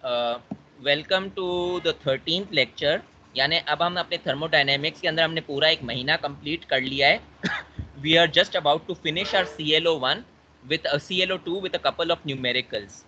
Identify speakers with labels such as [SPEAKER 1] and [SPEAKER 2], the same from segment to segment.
[SPEAKER 1] Welcome to the 13th lecture. यानी अब हम अपने थर्मोडायनेमिक्स के अंदर हमने पूरा एक महीना कंप्लीट कर लिया है। We are just about to finish our ClO1 with ClO2 with a couple of numericals.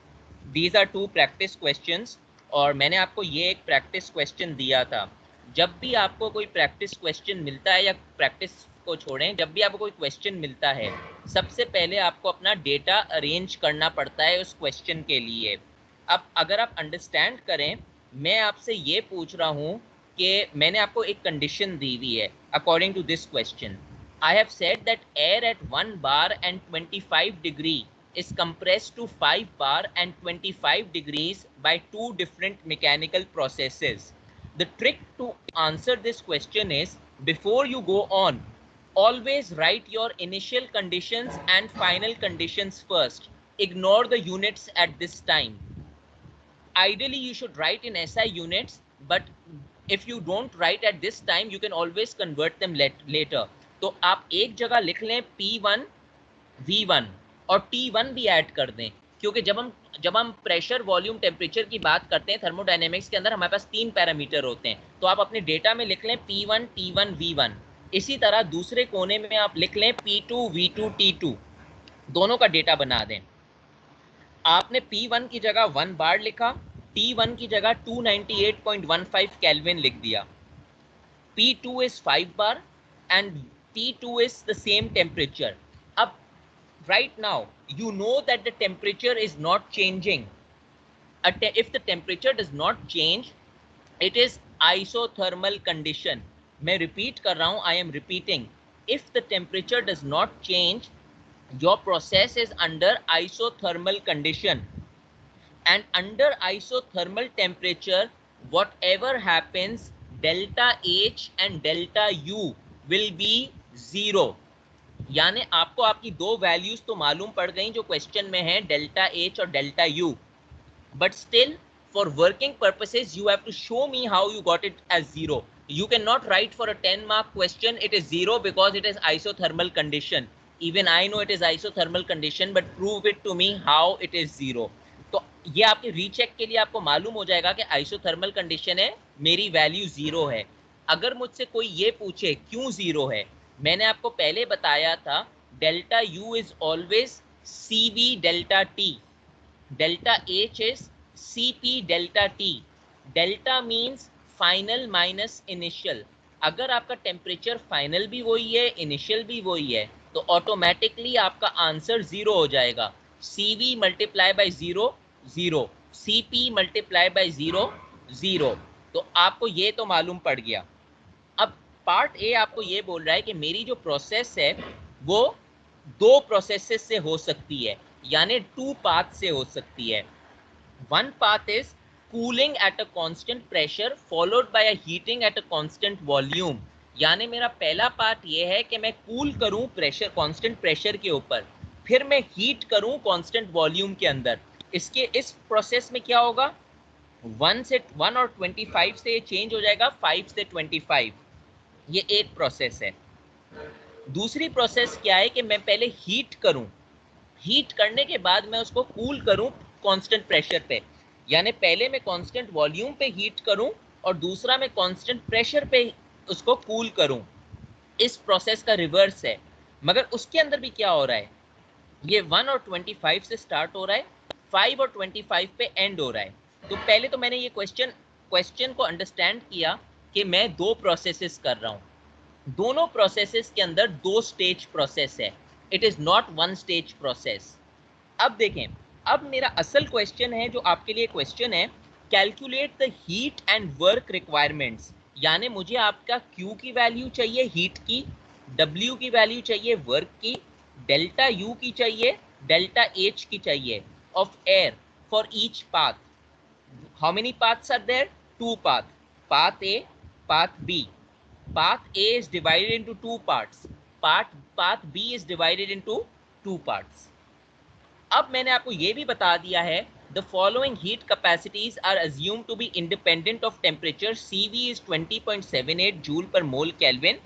[SPEAKER 1] These are two practice questions और मैंने आपको ये एक प्रैक्टिस क्वेश्चन दिया था। जब भी आपको कोई प्रैक्टिस क्वेश्चन मिलता है या प्रैक्टिस को छोड़ें, जब भी आपको कोई क्वेश्चन मिलता है सबसे पहले आपको अपना डेटा अरेंज करना पड़ता है उस क्वेश्चन के लिए। अब अगर आप अंडरस्टैंड करें, मैं आपसे ये पूछ रहा हूँ कि मैंने आपको एक कंडीशन दी हुई है। According to this question I have said that air at 1 bar and 25 degree is compressed to 5 bar and 25 degrees by two different mechanical processes. The trick to answer this question is, before you go on, always write your initial conditions and final conditions first. Ignore the units at this time. Ideally you should write in SI units, but if you don't write at this time you can always convert them later. तो आप एक जगह लिख लें P1 V1 और T1 भी add कर दें, क्योंकि जब हम प्रेशर वॉल्यूम टेम्परेचर की बात करते हैं थर्मोडायनेमिक्स के अंदर हमारे पास 3 पैरामीटर होते हैं। तो आप अपने डेटा में लिख लें P1 T1 V1। इसी तरह दूसरे कोने में आप लिख लें P2 V2 T2, दोनों का डेटा बना दें। आपने P1 की जगह 1 बार लिखा, T1 की जगह 298.15 केल्विन लिख दिया। P2 is 5 bar and T2 is the same temperature. अब right now you know that the temperature is not changing. If the temperature does not change, it is isothermal condition. मैं repeat कर रहा हूँ, I am repeating. If the temperature does not change, your process is under isothermal condition, and under isothermal temperature whatever happens, delta H and delta U will be 0. यानी आपको आपकी दो values तो मालूम पड़ गई जो क्वेश्चन में है, डेल्टा H और delta U, but still for working purposes you have to show me how you got it as 0. You cannot write for a 10-mark question it is 0 because it is isothermal condition. Even I know it is isothermal condition, but prove it to me how it is 0. तो ये आपके recheck के लिए आपको मालूम हो जाएगा कि आइसोथर्मल कंडीशन है, मेरी वैल्यू 0 है। अगर मुझसे कोई ये पूछे क्यों 0 है, मैंने आपको पहले बताया था delta U is always CV delta T, delta H is CP delta T. Delta means final minus initial. अगर आपका टेम्परेचर फाइनल भी वही है, इनिशियल भी वही है, तो ऑटोमेटिकली आपका आंसर 0 हो जाएगा। CV multiply by 0 0, CP multiply by 0 0। तो आपको ये तो मालूम पड़ गया। अब पार्ट ए आपको ये बोल रहा है कि मेरी जो प्रोसेस है वो दो प्रोसेसेस से हो सकती है, यानी 2 पाथ से हो सकती है। One path is cooling at a constant pressure followed by a heating at a constant volume. यानी मेरा पहला पार्ट ये है कि मैं कूल करूं प्रेशर, कांस्टेंट प्रेशर के ऊपर, फिर मैं हीट करूं कांस्टेंट वॉल्यूम के अंदर। इस प्रोसेस में क्या होगा, 1 और 25 से ये चेंज हो जाएगा 5 से 25। ये एक प्रोसेस है। दूसरी प्रोसेस क्या है कि मैं पहले हीट करूं, हीट करने के बाद मैं उसको कूल करूं कांस्टेंट प्रेशर पे। यानी पहले मैं कांस्टेंट वॉल्यूम पे हीट करूं और दूसरा मैं कांस्टेंट प्रेशर पे उसको कूल करूं। इस प्रोसेस का रिवर्स है। मगर उसके अंदर भी क्या हो रहा है, ये 1 और 25 से स्टार्ट हो रहा है, 5 और 25 पे एंड हो रहा है। तो पहले तो मैंने ये क्वेश्चन को अंडरस्टैंड किया कि मैं दो प्रोसेसेस कर रहा हूं, दोनों प्रोसेसेस के अंदर 2 स्टेज प्रोसेस है, it is not 1 stage process. अब देखें, अब मेरा असल क्वेश्चन है जो आपके लिए क्वेश्चन है, calculate the heat and work requirements. यानी मुझे आपका Q की वैल्यू चाहिए हीट की, W की वैल्यू चाहिए वर्क की, डेल्टा U की चाहिए, डेल्टा H की चाहिए of air for each path. How many paths are there? 2 paths. Path A, path B. Path A is divided into 2 parts. Path B is divided into 2 parts. अब मैंने आपको ये भी बता दिया है, the following heat capacities are assumed to be independent of temperature. CV is 20.78 joule per mole Kelvin.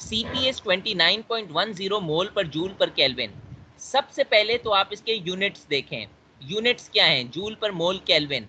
[SPEAKER 1] CP is 29.10 mole per joule per Kelvin. सबसे पहले तो आप इसके यूनिट्स देखें। यूनिट्स क्या हैं, joule per mole kelvin.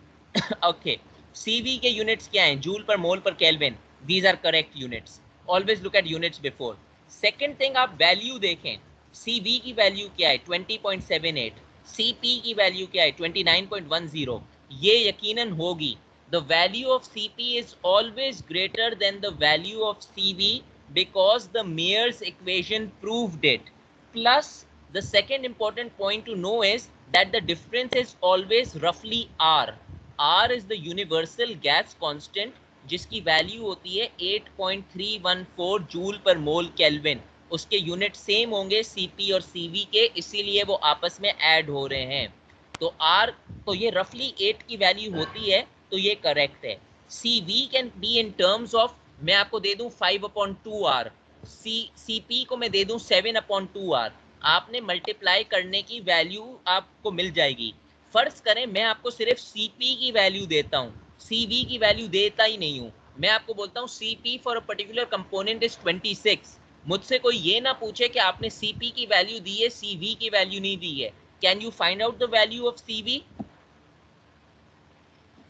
[SPEAKER 1] Okay, CV के units क्या हैं? Joule per mole per kelvin. These are correct units. Always look at units before. Second thing, आप वैल्यू देखें. सीवी की वैल्यू क्या है? 20.78. सीपी की वैल्यू क्या है? 29.10. ये यकीनन होगी. The value of CP is always greater than the value of CV because the Mayer's equation proved it. Plus, the second important point to know is that the difference is always roughly R. R is the universal gas constant जिसकी value होती है 8.314 joule per mole kelvin. उसके unit same होंगे CP और CV के, इसीलिए वो आपस में ऐड हो रहे हैं. तो आर, तो ये रफली 8 की वैल्यू होती है, तो ये करेक्ट है. See we can be in terms of, मैं आपको दे दूं 5/2R, सी पी को मैं दे दूं 7/2R. आपने मल्टीप्लाई करने की वैल्यू आपको मिल जाएगी. फर्ज करें मैं आपको सिर्फ सीपी की वैल्यू देता हूं, सीवी की वैल्यू देता ही नहीं हूं. मैं आपको बोलता हूं CP for a particular component is 26. मुझसे कोई ये ना पूछे कि आपने सीपी की वैल्यू दी है, सीवी की वैल्यू नहीं दी है. Can you find out the value of CV?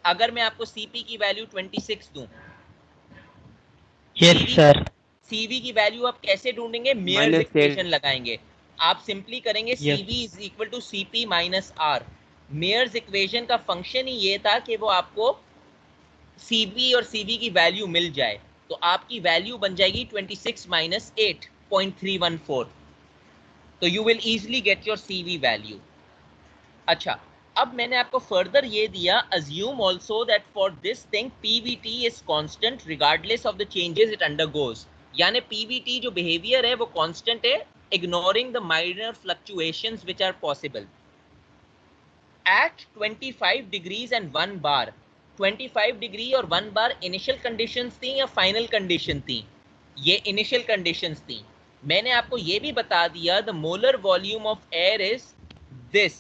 [SPEAKER 1] अगर मैं आपको सीपी की वैल्यू 26 दूं,
[SPEAKER 2] यस सर.
[SPEAKER 1] सीवी की वैल्यू आप कैसे ढूंढेंगे? मेयर्स इक्वेशन लगाएंगे. आप सिंपली करेंगे
[SPEAKER 2] Yes.
[SPEAKER 1] CV is equal to CP minus R. Mayer's equation का फंक्शन ही ये था कि वो आपको सीवी और सीवी की वैल्यू मिल जाए. तो आपकी वैल्यू बन जाएगी 26 माइनस 8.314. तो you will easily get your CV value. अच्छा, अब मैंने आपको फर्दर ये दिया, assume also that for this thing PVT is constant regardless of the changes it undergoes. यानी पीवीटी जो बिहेवियर है वो कांस्टेंट है, ignoring the minor fluctuations which are possible. At 25 degrees and 1 bar, 25 degree और 1 बार initial conditions थी या final condition थी? ये इनिशियल कंडीशंस थी. मैंने आपको ये भी बता दिया the molar volume of air is this.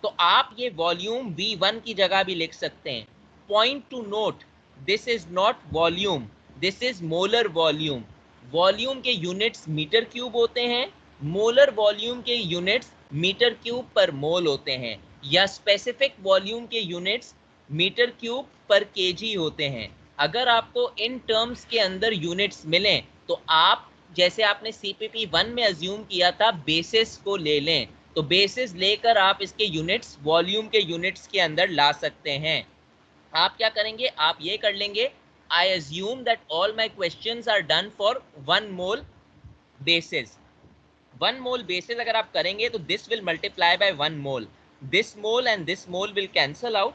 [SPEAKER 1] तो आप ये वॉल्यूम V1 की जगह भी लिख सकते हैं. Point two note, this is not volume, this is molar volume. Volume के यूनिट्स मीटर क्यूब होते हैं, मोलर वॉल्यूम के यूनिट्स मीटर क्यूब पर मोल होते हैं, या स्पेसिफिक वॉल्यूम के यूनिट्स मीटर क्यूब पर केजी होते हैं. अगर आपको इन टर्म्स के अंदर यूनिट्स मिलें तो आप, जैसे आपने सीपीपी 1 में अज्यूम किया था, बेसिस को ले लें. तो बेसिस लेकर आप इसके यूनिट्स वॉल्यूम के यूनिट्स के अंदर ला सकते हैं. आप क्या करेंगे? आप ये कर लेंगे, I assume that all my questions are done for 1 mole basis. 1 mole basis अगर आप करेंगे तो this will multiply by 1 mole. This mole and this mole will cancel out.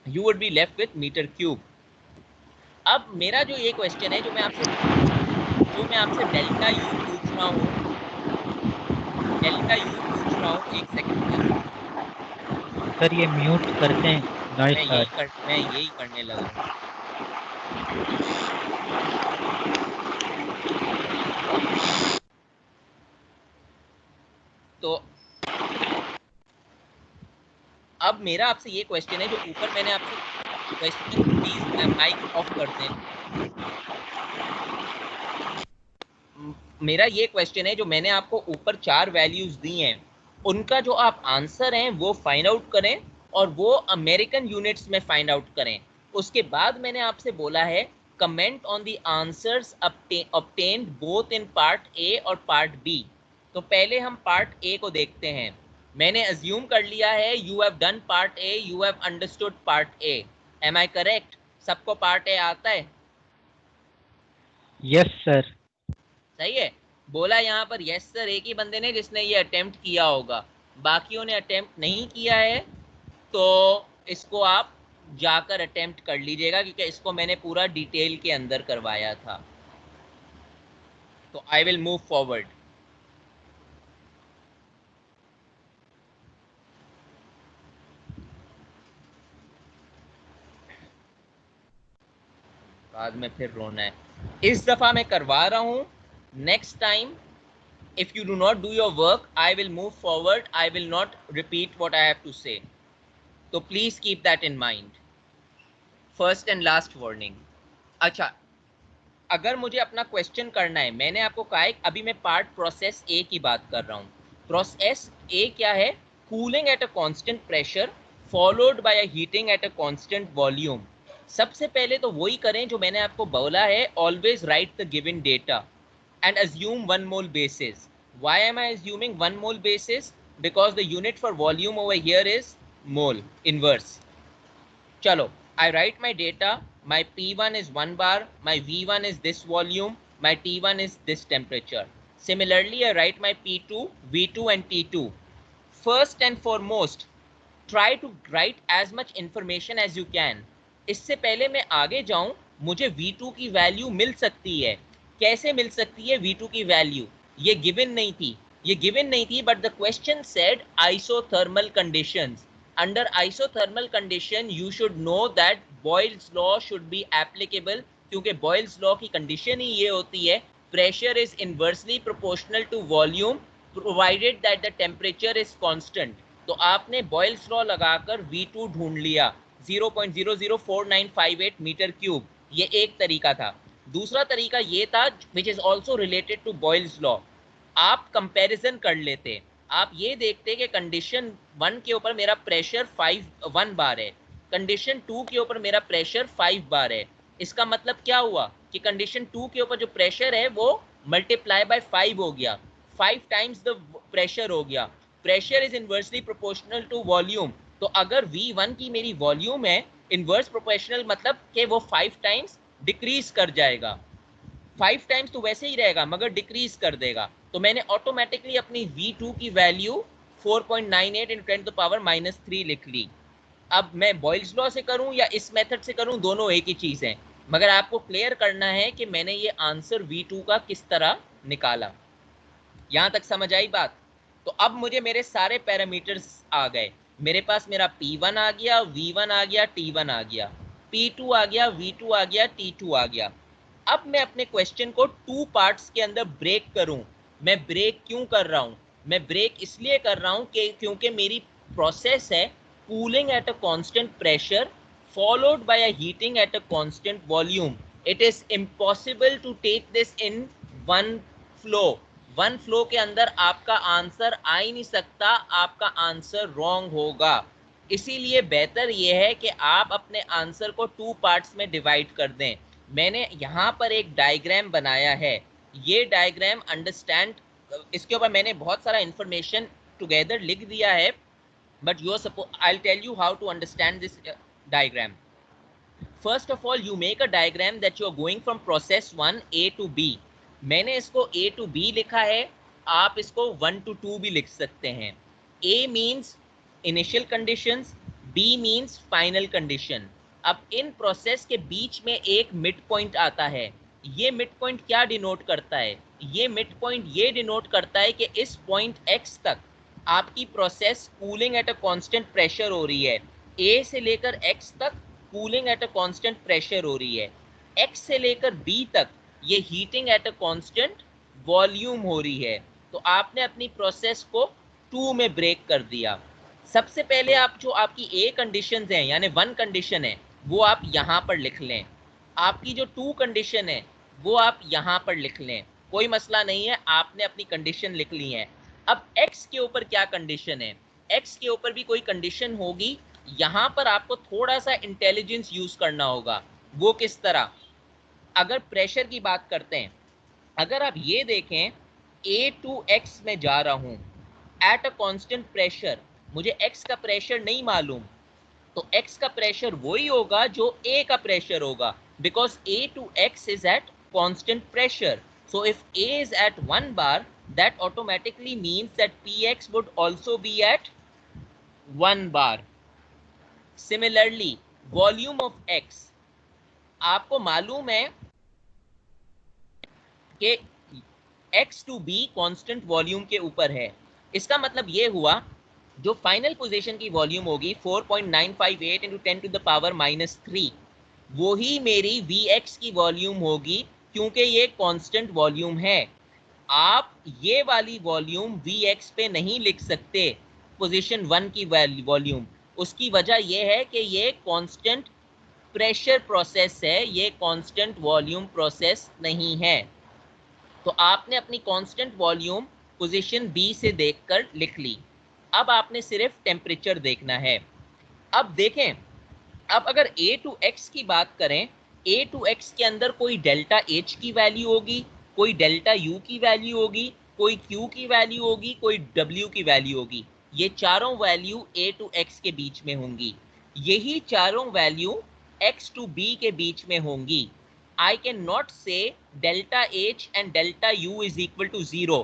[SPEAKER 1] You would be left with metre cube. अब मेरा जो ये question है, जो मैं आपसे डेल्टा यू पूछ रहा हूँ, डेल्टा यू पूछ रहा हूँ, एक सेकंड
[SPEAKER 2] सर ये म्यूट करते हैं, नॉइस सर.
[SPEAKER 1] मैं यही करने लगा हूँ. तो अब मेरा आपसे ये क्वेश्चन है, जो ऊपर मैंने आपसे क्वेश्चन, प्लीज माइक ऑफ कर दें. मेरा ये क्वेश्चन है, जो मैंने आपको ऊपर 4 वैल्यूज दी हैं, उनका जो आप आंसर हैं वो फाइंड आउट करें, और वो अमेरिकन यूनिट्स में फाइंड आउट करें. उसके बाद मैंने आपसे बोला है comment on the answers obtained both in part A और पार्ट बी. तो पहले हम पार्ट ए को देखते हैं. मैंने अज्यूम कर लिया है you have done part A, you have understood part A. Am I correct? सबको पार्ट ए आता है?
[SPEAKER 2] Yes sir.
[SPEAKER 1] सही है. बोला यहाँ पर यस सर एक ही बंदे ने जिसने ये अटेम्प्ट किया होगा, बाकियों ने अटेम्प्ट नहीं किया है. तो इसको आप जाकर अटेम्प्ट कर लीजिएगा, क्योंकि इसको मैंने पूरा डिटेल के अंदर करवाया था. तो आई विल मूव फॉरवर्ड. बाद में फिर रोना है. इस दफा मैं करवा रहा हूं. Next time if you do not do your work, I will move forward, I will not repeat what I have to say. So please keep that in mind. First and last warning. अच्छा, अगर मुझे अपना question करना है, मैंने आपको कहा है अभी मैं पार्ट प्रोसेस ए की बात कर रहा हूं. प्रोसेस ए क्या है? Cooling at a constant pressure followed by a heating at a constant volume. सबसे पहले तो वही करें जो मैंने आपको बोला है, always right the given data and assume 1 mole basis. Why am I assuming 1 mole basis? Because the unit for volume over here is mole inverse. Chalo, I write my data. My P1 is 1 bar, my V1 is this volume, my T1 is this temperature. Similarly, I write my P2, V2 and T2. First and foremost, try to write as much information as you can. इससे पहले मैं आगे जाऊं, मुझे V2 की value मिल सकती है। कैसे मिल सकती है V2 की वैल्यू? ये गिवन नहीं थी, ये गिवन नहीं थी, but the question said isothermal conditions. Under isothermal condition you should know that Boyle's law should be applicable, क्योंकि बॉयल्स लॉ की कंडीशन ही ये होती है, pressure is inversely proportional to volume provided that the temperature is constant. तो आपने Boyle's law लगाकर V2 ढूंढ लिया 0.004958 मीटर क्यूब, ये एक तरीका था। दूसरा तरीका ये था, which is also related to Boyle's law, आप कंपैरिजन कर लेते, आप ये देखते कि कंडीशन 1 के ऊपर मेरा प्रेशर 1 बार है, कंडीशन 2 के ऊपर मेरा प्रेशर 5 बार है। इसका मतलब क्या हुआ कि कंडीशन 2 के ऊपर जो प्रेशर है वो मल्टीप्लाई बाय 5 हो गया, 5 टाइम्स द प्रेशर हो गया। Pressure is inversely proportional to volume, तो अगर V1 की मेरी वॉल्यूम है, इनवर्स प्रोपोर्शनल मतलब कि वो 5 टाइम्स डिक्रीज कर जाएगा। 5 टाइम्स तो वैसे ही रहेगा मगर डिक्रीज कर देगा, तो मैंने ऑटोमेटिकली अपनी V2 की वैल्यू 4.98 × 10⁻³ लिख ली। अब मैं बॉयल्स लॉ से करूं या इस मेथड से करूं, दोनों एक ही चीज है, मगर आपको क्लियर करना है कि मैंने ये आंसर V2 का किस तरह निकाला। यहां तक समझ आई बात? तो अब मुझे मेरे सारे पैरामीटर्स आ गए, मेरे पास मेरा P1 आ गया, V1 आ गया, T1 आ गया, P2 आ गया, V2 आ गया, T2 आ गया। अब मैं अपने क्वेश्चन को 2 पार्ट्स के अंदर ब्रेक करूं। मैं ब्रेक क्यों कर रहा हूं? मैं ब्रेक इसलिए कर रहा हूं कि क्योंकि मेरी प्रोसेस है cooling at a constant pressure followed by a heating at a constant volume. It is impossible to take this in one flow. One flow के अंदर आपका आंसर आ ही नहीं सकता, आपका आंसर रॉन्ग होगा। इसीलिए बेहतर यह है कि आप अपने आंसर को 2 पार्ट्स में डिवाइड कर दें। मैंने यहाँ पर एक डायग्राम बनाया है, ये डायग्राम अंडरस्टैंड, इसके ऊपर मैंने बहुत सारा इंफॉर्मेशन टुगेदर लिख दिया है, but you I tell you how to understand this diagram. First of all you make a diagram that you are going from process 1 A to B। मैंने इसको A to B लिखा है, आप इसको 1 to 2 भी लिख सकते हैं। A means initial conditions, B means final condition. अब इन प्रोसेस के बीच में एक मिड पॉइंट आता है, ये मिड पॉइंट क्या डिनोट करता है? ये मिड पॉइंट ये डिनोट करता है कि इस पॉइंट X तक आपकी process cooling at a constant pressure हो रही है। A से लेकर X तक cooling at a constant pressure हो रही है, X से लेकर B तक ये heating at a constant volume हो रही है। तो आपने अपनी प्रोसेस को 2 में ब्रेक कर दिया। सबसे पहले आप जो आपकी A कंडीशन है यानी 1 कंडीशन है वो आप यहाँ पर लिख लें, आपकी जो 2 कंडीशन है वो आप यहाँ पर लिख लें, कोई मसला नहीं है, आपने अपनी कंडीशन लिख ली है। अब X के ऊपर क्या कंडीशन है? X के ऊपर भी कोई कंडीशन होगी, यहाँ पर आपको थोड़ा सा इंटेलिजेंस यूज करना होगा। वो किस तरह? अगर प्रेशर की बात करते हैं, अगर आप ये देखें A to X में जा रहा हूं एट अ कांस्टेंट प्रेशर, मुझे X का प्रेशर नहीं मालूम, तो X का प्रेशर वही होगा जो A का प्रेशर होगा, because A to X is at constant pressure. So if A is at 1 bar, that automatically means that Px would also be at 1 bar. Similarly, volume of X, आपको मालूम है कि X to B constant volume के ऊपर है। इसका मतलब ये हुआ जो फाइनल पोजीशन की वॉल्यूम होगी 4.958 × 10⁻³ वो ही मेरी Vx की वॉल्यूम होगी, क्योंकि ये कांस्टेंट वॉल्यूम है। आप ये वाली वॉल्यूम Vx पे नहीं लिख सकते, पोजीशन 1 की वॉल्यूम। उसकी वजह यह है कि ये कांस्टेंट प्रेशर प्रोसेस है, ये कांस्टेंट वॉल्यूम प्रोसेस नहीं है। तो आपने अपनी कांस्टेंट वॉल्यूम पोजीशन बी से देखकर लिख ली। अब आपने सिर्फ टेम्परेचर देखना है। अब देखें, अब अगर a टू x की बात करें, a टू x के अंदर कोई डेल्टा h की वैल्यू होगी, कोई डेल्टा u की वैल्यू होगी, कोई q की वैल्यू होगी, कोई w की वैल्यू होगी। ये चारों वैल्यू a टू x के बीच में होंगी। यही चारों वैल्यू x टू b के बीच में होंगी। I cannot say delta h and delta u is equal to 0.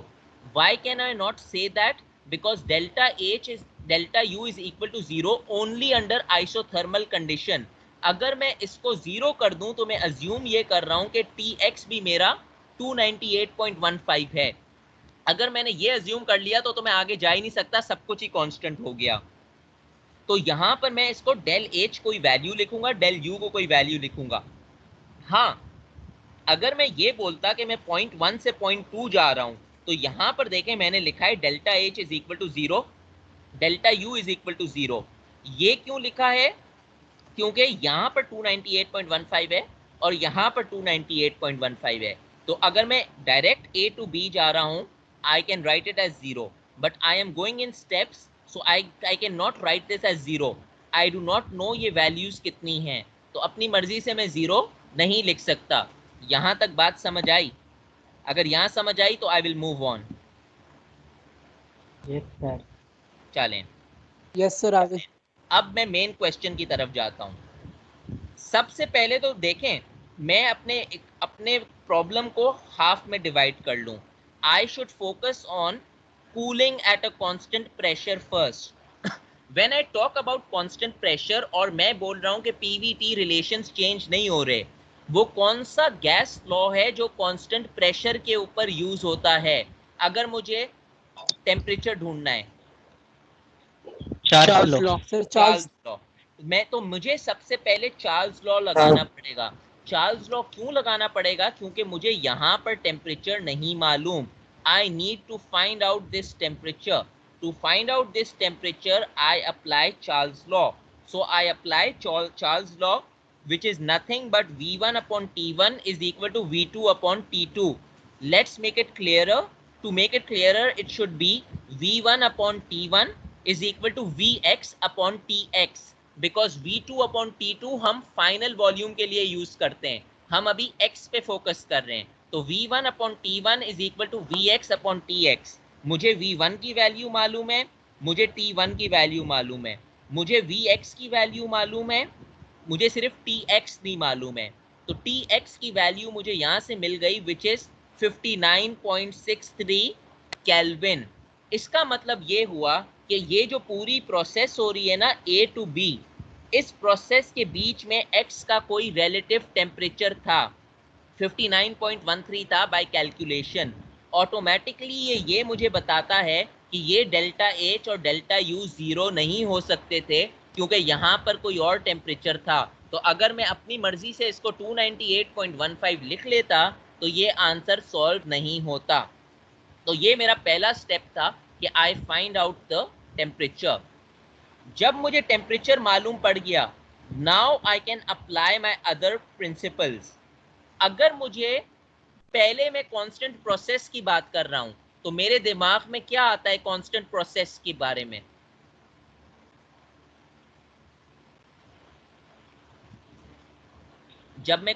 [SPEAKER 1] Why can I not say that? Because delta u is equal to 0 only under isothermal condition. अगर मैं इसको 0 कर दूं तो मैं अज्यूम ये कर रहा हूं कि Tx भी मेरा 298.15 है। अगर मैंने ये अज्यूम कर लिया तो मैं आगे जा ही नहीं सकता, सब कुछ ही कांस्टेंट हो गया। तो यहां पर मैं इसको डेल एच कोई वैल्यू लिखूंगा, डेल यू को कोई वैल्यू लिखूंगा। हाँ, अगर मैं ये बोलता कि मैं पॉइंट 1 से पॉइंट 2 जा रहा हूं, तो यहां पर देखें मैंने लिखा है delta H is equal to 0, delta U is equal to 0। ये क्यों लिखा है? क्योंकि यहां पर 298.15 है और यहां पर 298.15 है। तो अगर मैं डायरेक्ट ए टू बी जा रहा हूं, I can write it as 0, but I am going in steps, so I cannot write राइट दिस एज 0। आई डू नॉट नो ये वैल्यूज कितनी हैं, तो अपनी मर्जी से मैं 0 नहीं लिख सकता। यहां तक बात समझ आई? अगर यहां समझ आई तो I will move on.
[SPEAKER 2] Yes sir.
[SPEAKER 1] चलें,
[SPEAKER 3] यस सर, आगे।
[SPEAKER 1] अब मैं मेन क्वेश्चन की तरफ जाता हूं। सबसे पहले तो देखें, मैं अपने प्रॉब्लम को हाफ में डिवाइड कर लूं। I should focus on cooling at a constant pressure first. When I talk about constant pressure और मैं बोल रहा हूं कि पीवीटी रिलेशंस चेंज नहीं हो रहे, वो कौन सा गैस लॉ है जो कांस्टेंट प्रेशर के ऊपर यूज होता है? अगर मुझे टेम्परेचर ढूंढना है,
[SPEAKER 2] Charles law.
[SPEAKER 3] Sir,
[SPEAKER 1] Charles law. मैं तो मुझे सबसे पहले चार्ल्स लॉ लगाना पड़ेगा। चार्ल्स लॉ क्यों लगाना पड़ेगा? क्योंकि मुझे यहाँ पर टेम्परेचर नहीं मालूम। I need to find out this temperature. To find out this temperature I apply Charles law. So I apply Charles law, which is nothing but V1 upon T1 is equal to V2 upon T2. Let's make it clearer. To make it clearer, it should be V1 upon T1 is equal to Vx upon Tx, because V2 upon T2 हम final volume के लिए use करते हैं, हम अभी x पे focus कर रहे हैं। तो V1 upon T1 is equal to Vx upon Tx। मुझे V1 की वैल्यू मालूम है, मुझे T1 की वैल्यू मालूम है, मुझे Vx की वैल्यू मालूम है, मुझे सिर्फ Tx नहीं मालूम है। तो Tx की वैल्यू मुझे यहां से मिल गई, विच इज 59.63 केल्विन। इसका मतलब ये हुआ कि ये जो पूरी प्रोसेस हो रही है ना A टू B, इस प्रोसेस के बीच में X का कोई रिलेटिव टेम्परेचर था, 59.13 था बाय कैलकुलेशन। ऑटोमेटिकली ये मुझे बताता है कि ये डेल्टा H और डेल्टा U 0 नहीं हो सकते थे, क्योंकि यहाँ पर कोई और टेम्परेचर था। तो अगर मैं अपनी मर्जी से इसको 298.15 लिख लेता तो ये आंसर सॉल्व नहीं होता। तो ये मेरा पहला स्टेप था कि आई फाइंड आउट द टेम्परेचर। जब मुझे टेम्परेचर मालूम पड़ गया, now I can apply my other principles. अगर मुझे पहले मैं कांस्टेंट प्रोसेस की बात कर रहा हूं, तो मेरे दिमाग में क्या आता है कांस्टेंट प्रोसेस के बारे में? जब मैं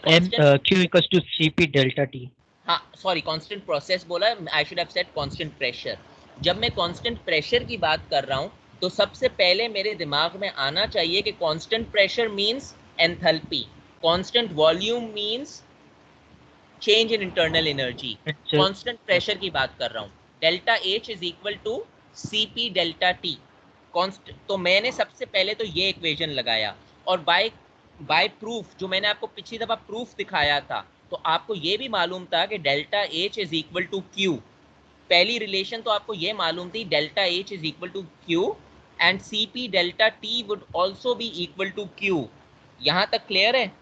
[SPEAKER 2] Q equals to Cp delta T।
[SPEAKER 1] हाँ सॉरी, कांस्टेंट प्रोसेस बोला, I should have said constant pressure. जब मैं कांस्टेंट प्रेशर की बात कर रहा हूं, तो सबसे पहले मेरे दिमाग में आना चाहिए कि constant pressure means enthalpy, constant volume means change in internal energy. Constant pressure की बात कर रहा हूं, delta H is equal to Cp delta T। तो मैंने सबसे पहले तो ये इक्वेशन लगाया, और बाय प्रूफ, जो मैंने आपको पिछली दफा प्रूफ दिखाया था, तो आपको ये भी मालूम था कि delta H is equal to Q। पहली रिलेशन तो आपको ये मालूम थी, delta H is equal to Q and Cp delta T would also be equal to Q। यहां तक क्लियर है?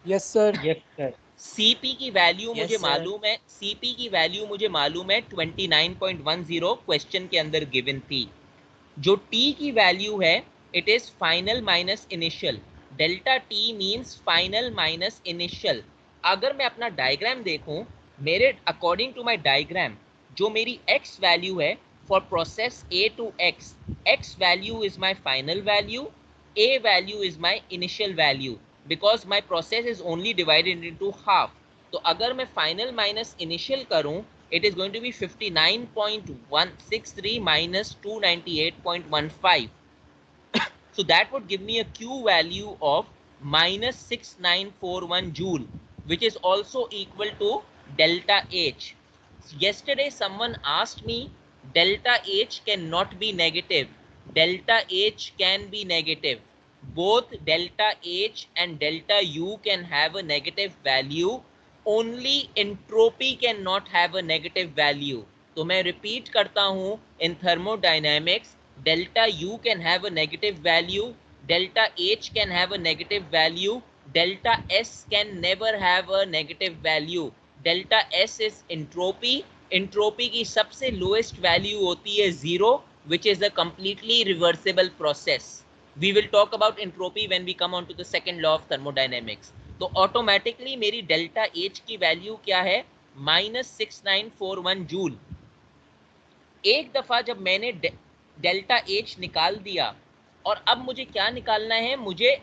[SPEAKER 3] Yes sir.
[SPEAKER 2] Yes sir.
[SPEAKER 1] Cp की वैल्यू
[SPEAKER 3] Yes,
[SPEAKER 1] मुझे
[SPEAKER 3] sir.
[SPEAKER 1] मालूम है, Cp की वैल्यू मुझे मालूम है 29.10 क्वेश्चन के अंदर गिवन थी। जो T की वैल्यू है, it is final minus initial. Delta T means final minus initial. अगर मैं अपना डायग्राम देखूं, मेरे अकॉर्डिंग टू माय डायग्राम जो मेरी x वैल्यू है for process A to X value is my final value, A value is my initial value, because my process is only divided into half. तो अगर मैं final minus initial करूं, it is going to be 59.163 minus 298.15. So that would give me a Q value of minus 6941 joule, which is also equal to delta H. Yesterday someone asked me, delta H cannot be negative. Delta H can be negative. Both delta H and delta U can have a negative value. Only entropy cannot have a negative value. तो मैं repeat करता हूँ, in thermodynamics, delta U can have a negative value, delta H can have a negative value, delta S can never have a negative value. Delta S is entropy. Entropy की सबसे lowest value होती है 0, which is a completely reversible process. We will talk about entropy when we come on to the second law of thermodynamics. तो automatically मेरी delta H की value क्या है? -6941 joule. एक दफा जब मैंने डेल्टा एच निकाल दिया, और अब मुझे क्या निकालना है? मुझे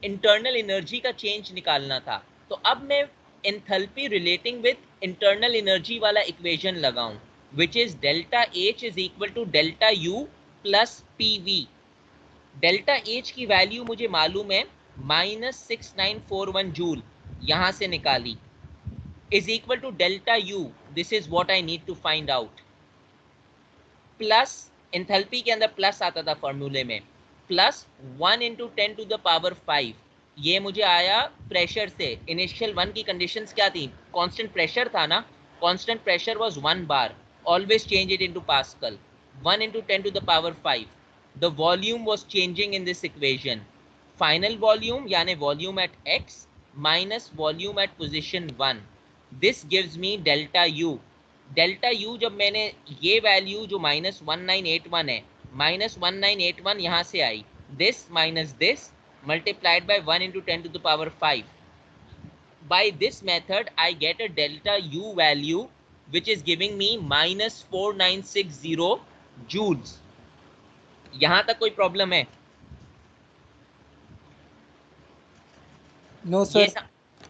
[SPEAKER 1] इंटरनल एनर्जी का चेंज निकालना था. तो अब मैं enthalpy relating with internal energy वाला इक्वेशन लगाऊं, which is delta H is equal to delta U plus PV. Delta H की वैल्यू मुझे मालूम है -6941 जूल, यहां से निकाली, is equal to delta U. This is what I need to find out. Plus enthalpy के अंदर प्लस आता था फॉर्मूले में, plus 1 into 10 to the power 5. ये मुझे आया प्रेशर से. इनिशियल 1 की कंडीशंस क्या थी? कांस्टेंट प्रेशर था ना. Constant pressure was 1 bar. Always change it into pascal. 1 into 10 to the power 5. The volume was changing in this equation. Final volume यानी volume at x minus volume at position 1. This gives me delta U. Delta U जब मैंने ये value जो -1981 है, -1981 यहाँ से आई, this minus this multiplied by 1 into 10 to the power 5. By this method, I get a delta U value which is giving me -4960 joules. यहाँ तक कोई प्रॉब्लम है?
[SPEAKER 3] No sir.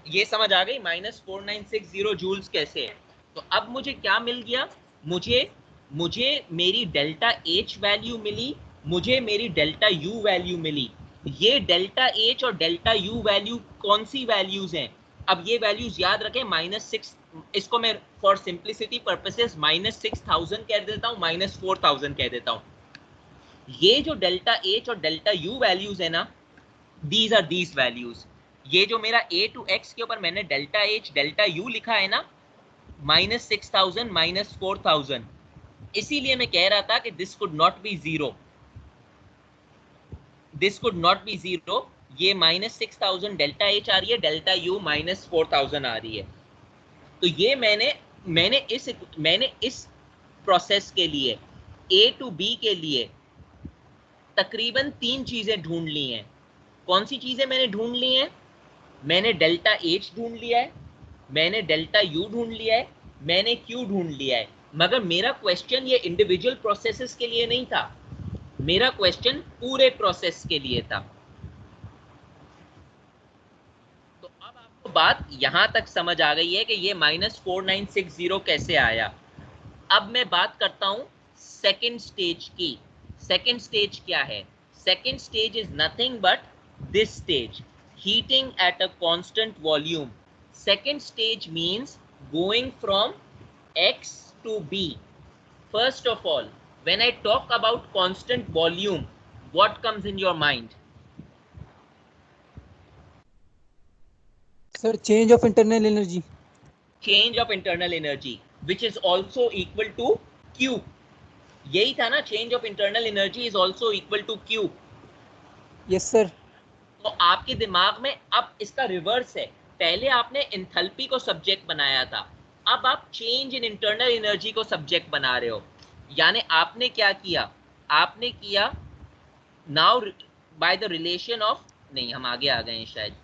[SPEAKER 1] ये समझ आ गई -4960 जूल्स कैसे है? तो अब मुझे क्या मिल गया? मुझे मेरी डेल्टा एच वैल्यू मिली, मुझे मेरी डेल्टा यू वैल्यू मिली. ये डेल्टा एच और डेल्टा यू वैल्यू कौन सी वैल्यूज हैं? अब ये वैल्यूज याद रखें. -6, इसको मैं फॉर सिंप्लिसिटी पर्पसेस -6000 कह देता हूँ, -4000 कह देता हूँ. ये जो डेल्टा एच और डेल्टा यू वैल्यूज है ना, दीज आर दीज वैल्यूज. ये जो मेरा a टू x के ऊपर मैंने डेल्टा एच डेल्टा यू लिखा है ना, -6000 -4000, इसीलिए मैं कह रहा था कि this could not be zero. This could not be zero. ये -6000 डेल्टा एच आ रही है, डेल्टा यू -4000 आ रही है. तो ये मैंने इस प्रोसेस के लिए a टू b के लिए तकरीबन 3 चीजें ढूंढ ली हैं. कौन सी चीजें मैंने ढूंढ ली हैं? मैंने डेल्टा एच ढूंढ लिया है, मैंने डेल्टा यू ढूंढ लिया है, मैंने क्यू ढूंढ लिया है. मगर मेरा क्वेश्चन ये इंडिविजुअल प्रोसेसेस के लिए नहीं था, मेरा क्वेश्चन पूरे प्रोसेस के लिए था. तो अब आपको बात यहां तक समझ आ गई है कि ये -4960 कैसे आया. अब मैं बात करता हूं सेकेंड स्टेज की. सेकेंड स्टेज क्या है? Second stage is nothing but this stage, heating at a constant volume. Second stage means going from X to B. First of all, when I talk about constant volume, what comes in your mind?
[SPEAKER 3] Sir, change of internal energy.
[SPEAKER 1] Change of internal energy, which is also equal to Q. यही था ना, change of internal energy is also equal to Q.
[SPEAKER 3] Yes sir.
[SPEAKER 1] तो आपके दिमाग में अब इसका reverse है. पहले आपने एंथैल्पी को सब्जेक्ट बनाया था, अब आप चेंज इन इंटरनल एनर्जी को सब्जेक्ट बना रहे हो. यानी आपने क्या किया? आपने किया now by the relation of, नहीं हम आगे आ गए हैं शायद,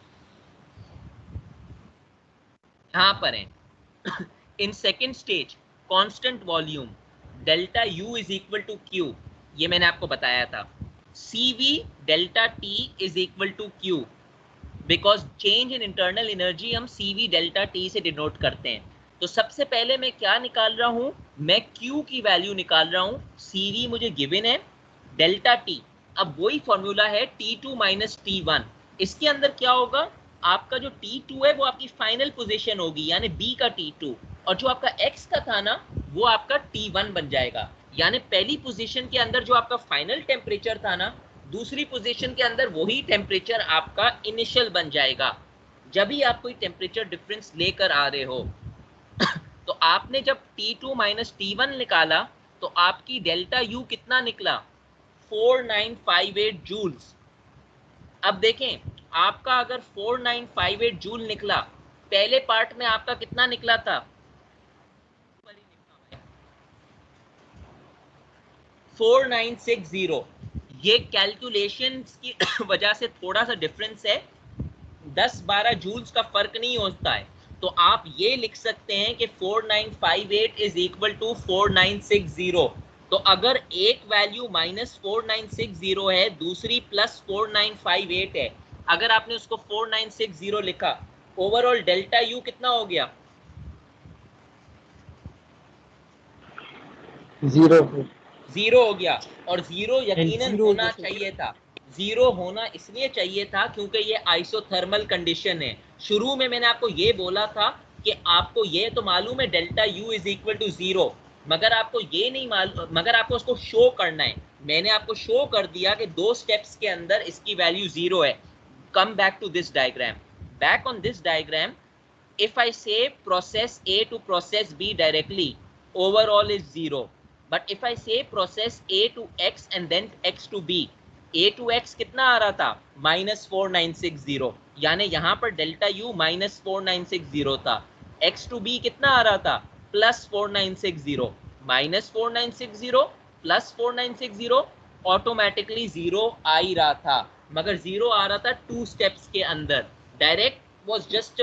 [SPEAKER 1] यहां पर हैं. In second stage constant volume, delta U is equal to Q, ये मैंने आपको बताया था। CV delta T is equal to Q, because change in internal energy हम CV डेल्टा T से डिनोट करते हैं। तो सबसे पहले मैं क्या निकाल रहा हूं, मैं Q की वैल्यू निकाल रहा हूं। CV मुझे गिवन है, डेल्टा T, अब वही फॉर्मूला है T2 माइनस T1। इसके अंदर क्या होगा, आपका जो T2 है वो आपकी फाइनल पोजीशन होगी, यानी B का T2, और जो आपका X का था ना वो आपका T1 बन जाएगा। यानी पहली पोजीशन के अंदर जो आपका फाइनल टेम्परेचर था ना, दूसरी पोजीशन के अंदर वही टेम्परेचर आपका इनिशियल बन जाएगा, जब भी आप कोई टेम्परेचर डिफरेंस लेकर आ रहे हो। तो आपने जब T2 माइनस T1 निकाला तो आपकी डेल्टा U कितना निकला, 4958 जूल्स। अब देखें, आपका अगर 4958 जूल निकला, पहले पार्ट में आपका कितना निकला था, 4960। ये कैलकुलेशन की वजह से थोड़ा सा डिफरेंस है, 10-12 जूल्स का फर्क नहीं होता है। तो आप ये लिख सकते हैं कि 4958 इज इक्वल टू 4960। तो अगर एक वैल्यू माइनस 4960 है, दूसरी प्लस 4958 है, अगर आपने उसको 4960 लिखा, ओवरऑल डेल्टा यू कितना हो गया, 0 हो गया। और 0 यकीनन
[SPEAKER 3] जीरो हो
[SPEAKER 1] होना
[SPEAKER 3] गया सर।
[SPEAKER 1] चाहिए था। 0 होना इसलिए चाहिए था क्योंकि ये आइसोथर्मल कंडीशन है। शुरू में मैंने आपको ये बोला था कि आपको ये तो मालूम है delta U is equal to 0, मगर आपको ये नहीं मालूम, मगर आपको उसको शो करना है। मैंने आपको शो कर दिया कि 2 स्टेप्स के अंदर इसकी वैल्यू 0 है। Come back to this diagram, back on this diagram, if I say process A to process B directly, overall is 0. But if I say process A to X and then X to B, A to X कितना आ रहा था, minus 4960, यानी यहाँ पर delta U minus 4960 था। X to B कितना आ रहा था, प्लस 4960, माइनस 4960 प्लस 4960, ऑटोमेटिकली 0 आ ही रहा था, मगर 0 आ रहा था 2 स्टेप्स के अंदर। Direct was just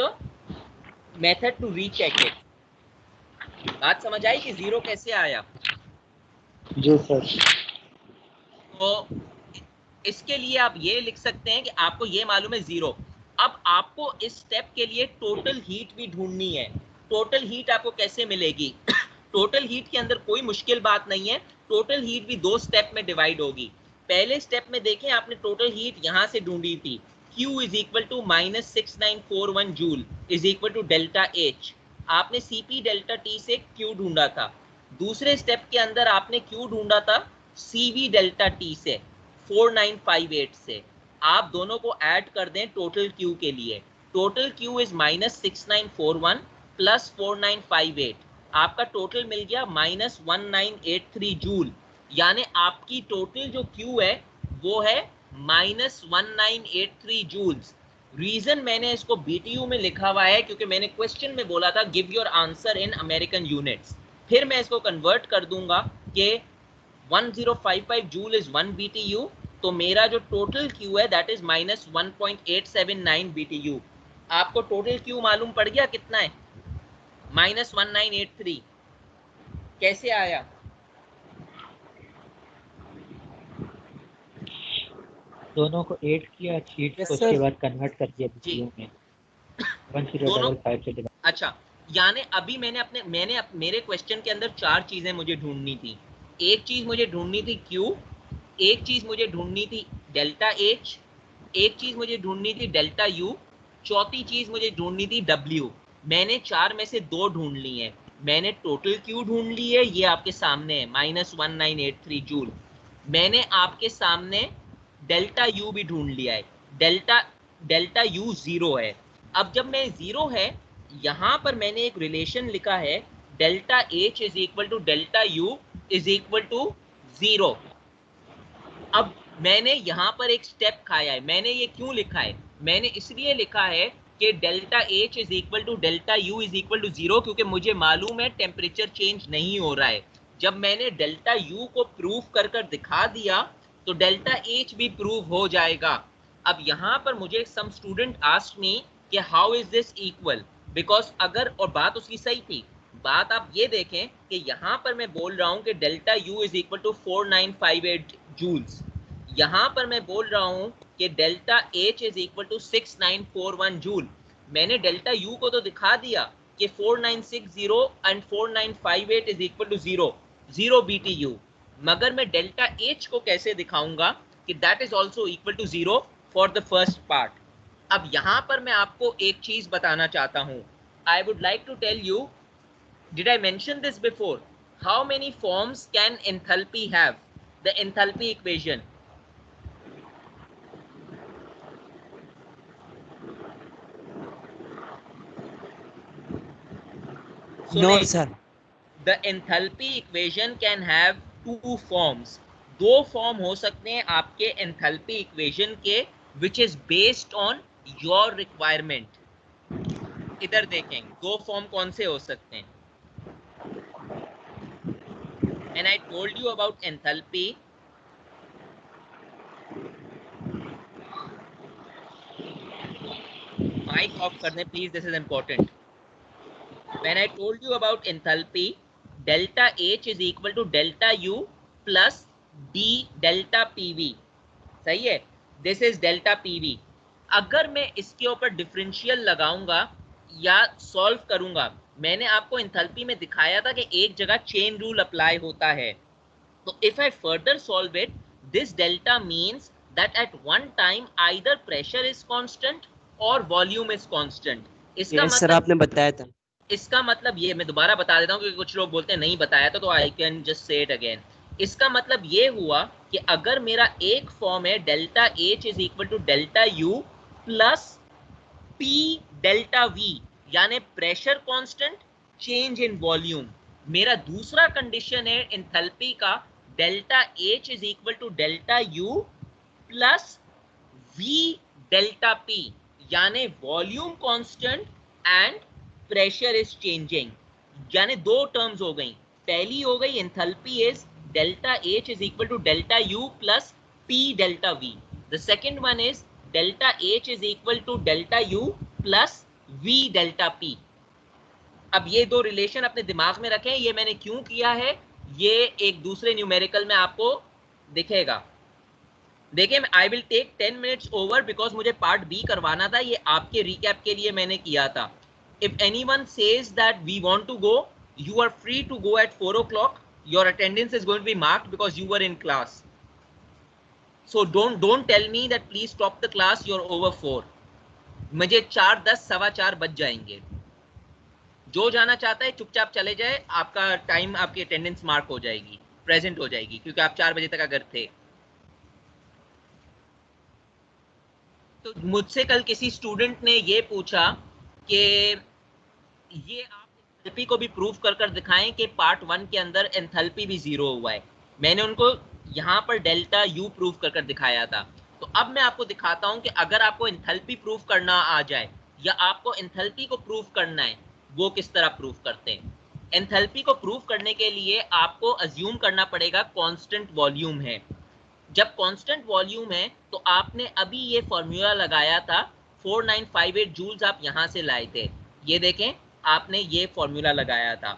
[SPEAKER 1] method to recheck it. बात समझ आई कि 0 कैसे आया।
[SPEAKER 2] जी सर।
[SPEAKER 1] तो इसके लिए आप ये लिख सकते हैं कि आपको ये मालूम है 0। अब आपको इस स्टेप के लिए टोटल हीट भी ढूंढनी है। टोटल हीट आपको कैसे मिलेगी, टोटल हीट के अंदर कोई मुश्किल बात नहीं है। टोटल हीट भी 2 स्टेप में डिवाइड होगी। पहले स्टेप में देखें, आपने टोटल हीट यहां से ढूंढी थी, Q is equal to minus 6941 joule is equal to delta H। आपने CP डेल्टा T से Q ढूंढा था। दूसरे स्टेप के अंदर आपने Q ढूंढा था CV डेल्टा T से, 4958 से। आप दोनों को ऐड कर दें टोटल Q के लिए। Total Q is minus 6941 plus 4958, आपका टोटल मिल गया माइनस 1983 जूल। यानी आपकी टोटल जो Q है वो है माइनस 1983 जूल्स। रीजन मैंने इसको BTU में लिखा हुआ है क्योंकि मैंने क्वेश्चन में बोला था give your answer in American units. फिर मैं इसको कन्वर्ट कर दूंगा कि 1055 जूल इज 1 BTU, तो मेरा जो टोटल Q है दैट इज माइनस 1.879 BTU। आपको टोटल Q मालूम पड़ गया कितना है, माइनस 1983। कैसे आया,
[SPEAKER 2] दोनों को ऐड किया शीट्स
[SPEAKER 3] यस
[SPEAKER 2] को, उसके
[SPEAKER 3] सर।
[SPEAKER 2] बाद कन्वर्ट कर दिया
[SPEAKER 1] जी
[SPEAKER 2] बीटीयू में,
[SPEAKER 1] दोनों।
[SPEAKER 2] 1055 से डिवाइड।
[SPEAKER 1] अच्छा, यानी अभी मेरे क्वेश्चन के अंदर 4 चीजें मुझे ढूंढनी थी। एक चीज मुझे ढूंढनी थी Q, एक चीज मुझे ढूंढनी थी डेल्टा H, एक चीज मुझे ढूंढनी थी डेल्टा U, चौथी चीज मुझे ढूंढनी थी W। मैंने 4 में से 2 ढूंढ ली है। मैंने टोटल Q ढूंढ ली है, ये आपके सामने है माइनस 1983 जूल। मैंने आपके सामने डेल्टा U भी ढूंढ लिया है, डेल्टा U 0 है। अब जब मैं 0 है, यहां पर मैंने एक रिलेशन लिखा है, delta H is equal to delta U is equal to 0। अब मैंने यहां पर एक स्टेप खाया है। मैंने ये क्यों लिखा है, मैंने इसलिए लिखा है कि delta H is equal to delta U is equal to 0, क्योंकि मुझे मालूम है टेम्परेचर चेंज नहीं हो रहा है। जब मैंने डेल्टा U को प्रूव कर कर दिखा दिया तो डेल्टा H भी प्रूव हो जाएगा। अब यहां पर मुझे सम स्टूडेंट आस्क्ड मी कि how is this equal, because अगर, और बात उसकी सही थी, बात आप ये देखें कि यहाँ पर मैं बोल रहा हूँ कि delta U is equal to 4958 joules, यहाँ पर मैं बोल रहा हूँ कि delta H is equal to 6941 joule. मैंने डेल्टा U को तो दिखा दिया कि 4960 and 4958 is equal to 0 BTU, मगर मैं डेल्टा H को कैसे दिखाऊंगा कि that is also equal to 0 for the first part. अब यहाँ पर मैं आपको एक चीज बताना चाहता हूँ। I would like to tell you, did I mention this before? How many forms can enthalpy have? The enthalpy equation.
[SPEAKER 4] नो
[SPEAKER 1] सुने,
[SPEAKER 4] sir.
[SPEAKER 1] the enthalpy equation can have two forms. दो फॉर्म हो सकते हैं आपके enthalpy equation के, which is based on your requirement. इधर देखें दो फॉर्म कौन से हो सकते हैं। And I told you about enthalpy. Mic off करने please, this is important. When I told you about enthalpy, delta H is equal to delta U plus D delta PV. सही है, this is delta PV. अगर मैं इसके ऊपर differential लगाऊंगा या solve करूंगा, मैंने आपको एंथैल्पी में दिखाया था कि एक जगह चेन रूल अप्लाई होता है। तो if I further solve it, this delta means that at one time either pressure is constant or volume is constant. इसका
[SPEAKER 4] यस सर,
[SPEAKER 1] मतलब,
[SPEAKER 4] आपने बताया था।
[SPEAKER 1] इसका मतलब ये, मैं दोबारा बता देता हूँ क्योंकि कुछ लोग बोलते हैं नहीं बताया तो I can just say it again. इसका मतलब ये हुआ कि अगर मेरा एक फॉर्म है delta H is equal to delta U plus P delta V, यानी pressure constant change in volume. मेरा दूसरा कंडीशन है एंथैल्पी का, delta H is equal to delta U plus V delta P, यानी volume constant and pressure is changing. यानी दो terms हो गई। पहली हो गई enthalpy is delta H is equal to delta U plus P delta V. The second one is delta H is equal to delta U plus V delta P. अब ये दो रिलेशन अपने दिमाग में रखें। ये मैंने क्यों किया है, ये एक दूसरे न्यूमेरिकल में आपको दिखेगा। देखिए, I will take 10 minutes over because मुझे पार्ट बी करवाना था, ये आपके रिकैप के लिए मैंने किया था। If anyone says that we want to go, you are free to go at 4 o'clock. Your attendance is going to be marked because you were in class. So don't tell me that please stop the class, you are over 4। मुझे 4:10 4:15 बज जाएंगे। जो जाना चाहता है चुपचाप चले जाए, आपका टाइम, आपकी अटेंडेंस मार्क हो जाएगी, प्रेजेंट हो जाएगी, क्योंकि आप 4 बजे तक अगर थे। तो मुझसे कल किसी स्टूडेंट ने ये पूछा कि ये आप एंथैल्पी को भी प्रूव कर कर दिखाएं कि पार्ट 1 के अंदर एंथैल्पी भी 0 हुआ है। मैंने उनको यहाँ पर डेल्टा यू प्रूव कर कर दिखाया था। तो अब मैं आपको दिखाता हूँ कि अगर आपको एंथैल्पी प्रूव करना आ जाए या आपको एंथैल्पी को प्रूव करना है, वो किस तरह प्रूव करते हैं। एंथैल्पी को प्रूव करने के लिए आपको अज्यूम करना पड़ेगा कांस्टेंट वॉल्यूम है। जब कांस्टेंट वॉल्यूम है तो आपने अभी ये फॉर्मूला लगाया था 4958 जूल्स, आप यहां से लाए थे, ये देखें आपने ये फॉर्मूला लगाया था।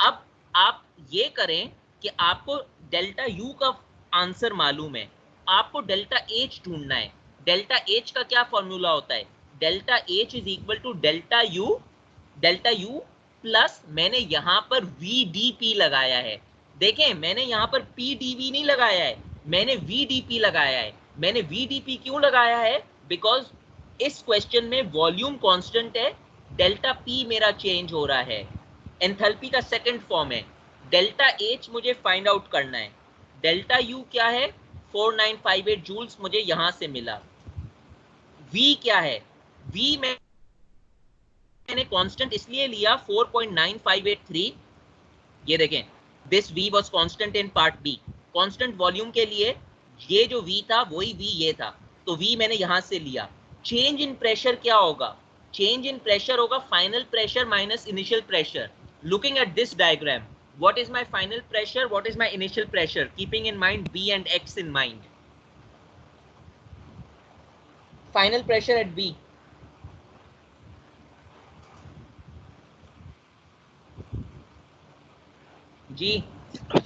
[SPEAKER 1] अब आप ये करें कि आपको डेल्टा यू का आंसर मालूम है, आपको डेल्टा एच ढूंढना है। डेल्टा एच का क्या फॉर्मूला होता है, delta H is equal to delta U plus, मैंने यहां पर वी डी पी लगाया है। देखें, मैंने यहां पर पी डी वी नहीं लगाया है, मैंने VDP लगाया है। मैंने VDP क्यों लगाया है, बिकॉज इस क्वेश्चन में वॉल्यूम कांस्टेंट है, डेल्टा P मेरा चेंज हो रहा है। एंथैल्पी का सेकंड फॉर्म है। डेल्टा H मुझे फाइंड आउट करना है। डेल्टा U क्या है, 4958 जूल्स मुझे यहां से मिला। V क्या है, V मैंने कांस्टेंट इसलिए लिया 4.9583, ये देखें, this V was constant in part B. Constant volume के लिए ये जो V था वही V ये था, तो V मैंने यहां से लिया। चेंज इन प्रेशर क्या होगा, चेंज इन प्रेशर होगा final pressure minus initial pressure. Looking at this diagram, what is my final pressure, what is my initial pressure, keeping in mind B and X in mind. Final pressure at B, जी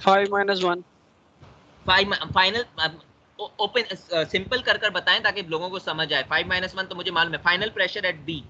[SPEAKER 4] 5 minus 1.
[SPEAKER 1] Final open simple कर कर बताएं ताकि लोगों को समझ आए। 5 - 1 तो मुझे मालूम है। Final pressure at B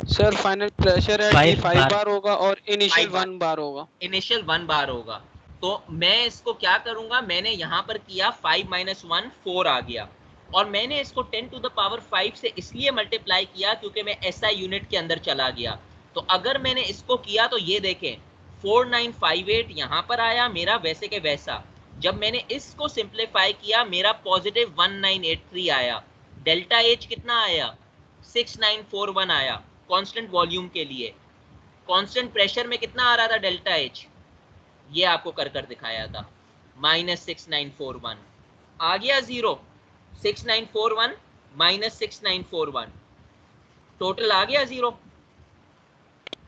[SPEAKER 4] sir final pressure at B 5 bar होगा और इनिशियल 1 बार होगा।
[SPEAKER 1] इनिशियल 1 बार होगा। तो मैं इसको क्या करूंगा, मैंने यहां पर किया 5 - 1 4 आ गया, और मैंने इसको 10 to the power 5 से इसलिए मल्टीप्लाई किया क्योंकि मैं एसआई यूनिट के अंदर चला गया। तो अगर मैंने इसको किया तो ये देखें 4958 यहां पर आया मेरा वैसे के वैसा। जब मैंने इसको सिंप्लीफाई किया मेरा पॉजिटिव 1983 आया। डेल्टा एच कितना आया, 6941 आया कांस्टेंट वॉल्यूम के लिए। कांस्टेंट प्रेशर में कितना आ रहा था डेल्टा एच, ये आपको कर कर दिखाया था, -6941 आ गया जीरो। 6941 - 6941 टोटल आ गया जीरो।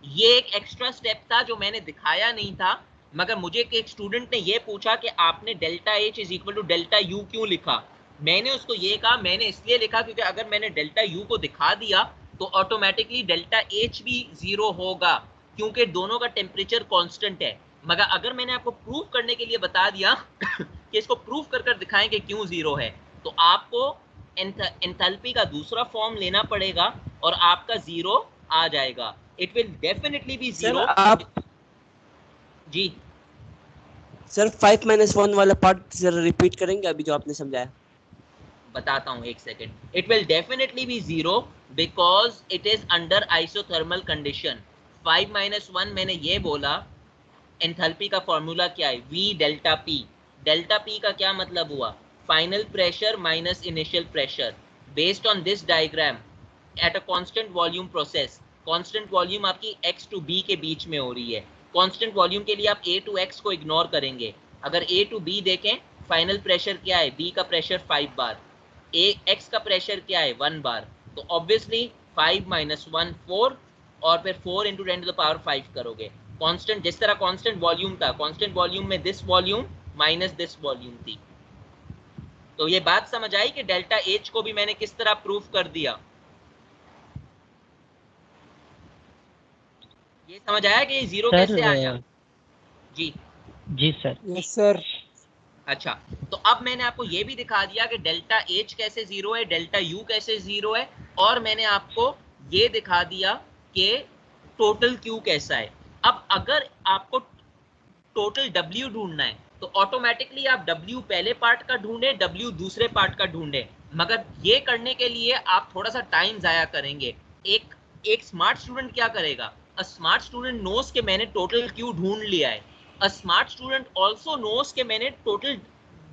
[SPEAKER 1] ये एक एक्स्ट्रा स्टेप था जो मैंने दिखाया नहीं था, मगर मुझे एक स्टूडेंट ने ये पूछा कि आपने delta H is equal to delta U क्यों लिखा। मैंने उसको ये कहा मैंने इसलिए लिखा क्योंकि अगर मैंने डेल्टा यू को दिखा दिया तो ऑटोमेटिकली डेल्टा एच भी जीरो होगा, क्योंकि दोनों का टेम्परेचर कांस्टेंट है। मगर अगर मैंने आपको प्रूफ करने के लिए बता दिया कि इसको प्रूफ कर कर दिखाएं कि क्यों जीरो है, तो आपको एंथैल्पी का दूसरा फॉर्म लेना पड़ेगा और आपका जीरो आ जाएगा। It will definitely be
[SPEAKER 5] sir
[SPEAKER 1] zero.
[SPEAKER 5] आप
[SPEAKER 1] जी
[SPEAKER 5] सर 5 - 1 वाला पार्ट जरा रिपीट करेंगे अभी जो आपने समझाया।
[SPEAKER 1] बताता हूं, एक second. It will definitely be zero because it is under isothermal condition. 5 - 1 मैंने ये बोला, एंथैल्पी का फॉर्मूला क्या है, V delta P। Delta P का क्या मतलब हुआ, final pressure minus initial pressure. Based on this diagram eight a constant volume process, constant volume आपकी x to b के बीच में हो रही है। कांस्टेंट वॉल्यूम के लिए आप a to x को इग्नोर करेंगे। अगर a to b देखें, फाइनल प्रेशर क्या है, b का प्रेशर 5 बार, x का प्रेशर क्या है 1 बार। तो ऑब्वियसली 5 - 1 4 और फिर 4 × 10 to the power 5 करोगे। कांस्टेंट जिस तरह कांस्टेंट वॉल्यूम था, कांस्टेंट वॉल्यूम में this volume minus this volume थी। तो ये बात समझ आई कि डेल्टा एच को भी मैंने किस तरह प्रूफ कर दिया। ये समझ आया कि जीरो कैसे आया। जी
[SPEAKER 2] जी सर।
[SPEAKER 3] Yes sir.
[SPEAKER 1] अच्छा, तो अब मैंने आपको ये भी दिखा दिया कि डेल्टा एच कैसे जीरो है, डेल्टा यू कैसे जीरो है, और मैंने आपको ये दिखा दिया कि टोटल क्यू कैसा है। अब अगर आपको टोटल डब्ल्यू ढूंढना है तो ऑटोमेटिकली आप डब्ल्यू पहले पार्ट का ढूंढे, डब्ल्यू दूसरे पार्ट का ढूंढे, मगर ये करने के लिए आप थोड़ा सा टाइम जाया करेंगे। एक स्मार्ट स्टूडेंट क्या करेगा, अ स्मार्ट स्टूडेंट नोस के मैंने टोटल क्यू ढूंढ लिया है। A smart student also knows के मैंने टोटल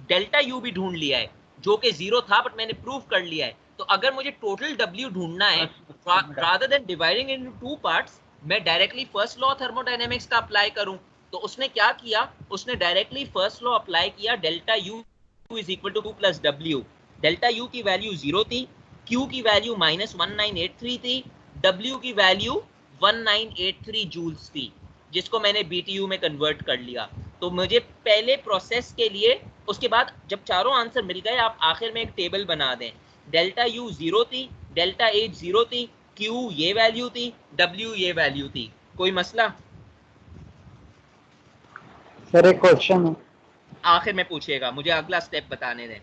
[SPEAKER 1] डेल्टा यू भी ढूंढ लिया है, जो कि जीरो था बट मैंने प्रूव कर लिया है। तो अगर मुझे टोटल डब्ल्यू ढूंढना है, rather than dividing into two parts, मैं डायरेक्टली फर्स्ट लॉ थर्मोडायनेमिक्स का अप्लाई करूं। तो उसने क्या किया, उसने डायरेक्टली फर्स्ट लॉ अप्लाई किया, delta U is equal to 2 + W। Delta U की वैल्यू 0 थी, क्यू की वैल्यू -1983 थी, डब्ल्यू की वैल्यू 1983 जूल्स थी, जिसको मैंने BTU में कन्वर्ट कर लिया। तो मुझे पहले प्रोसेस के लिए, उसके बाद जब चारों आंसर मिल गए, आप आखिर में एक टेबल बना दें। डेल्टा यू 0 थी, डेल्टा एच 0 थी, क्यू ये वैल्यू थी, डब्ल्यू ये वैल्यू थी। कोई मसला?
[SPEAKER 6] सर एक क्वेश्चन है।
[SPEAKER 1] आखिर में पूछिएगा, मुझे अगला स्टेप बताने दें।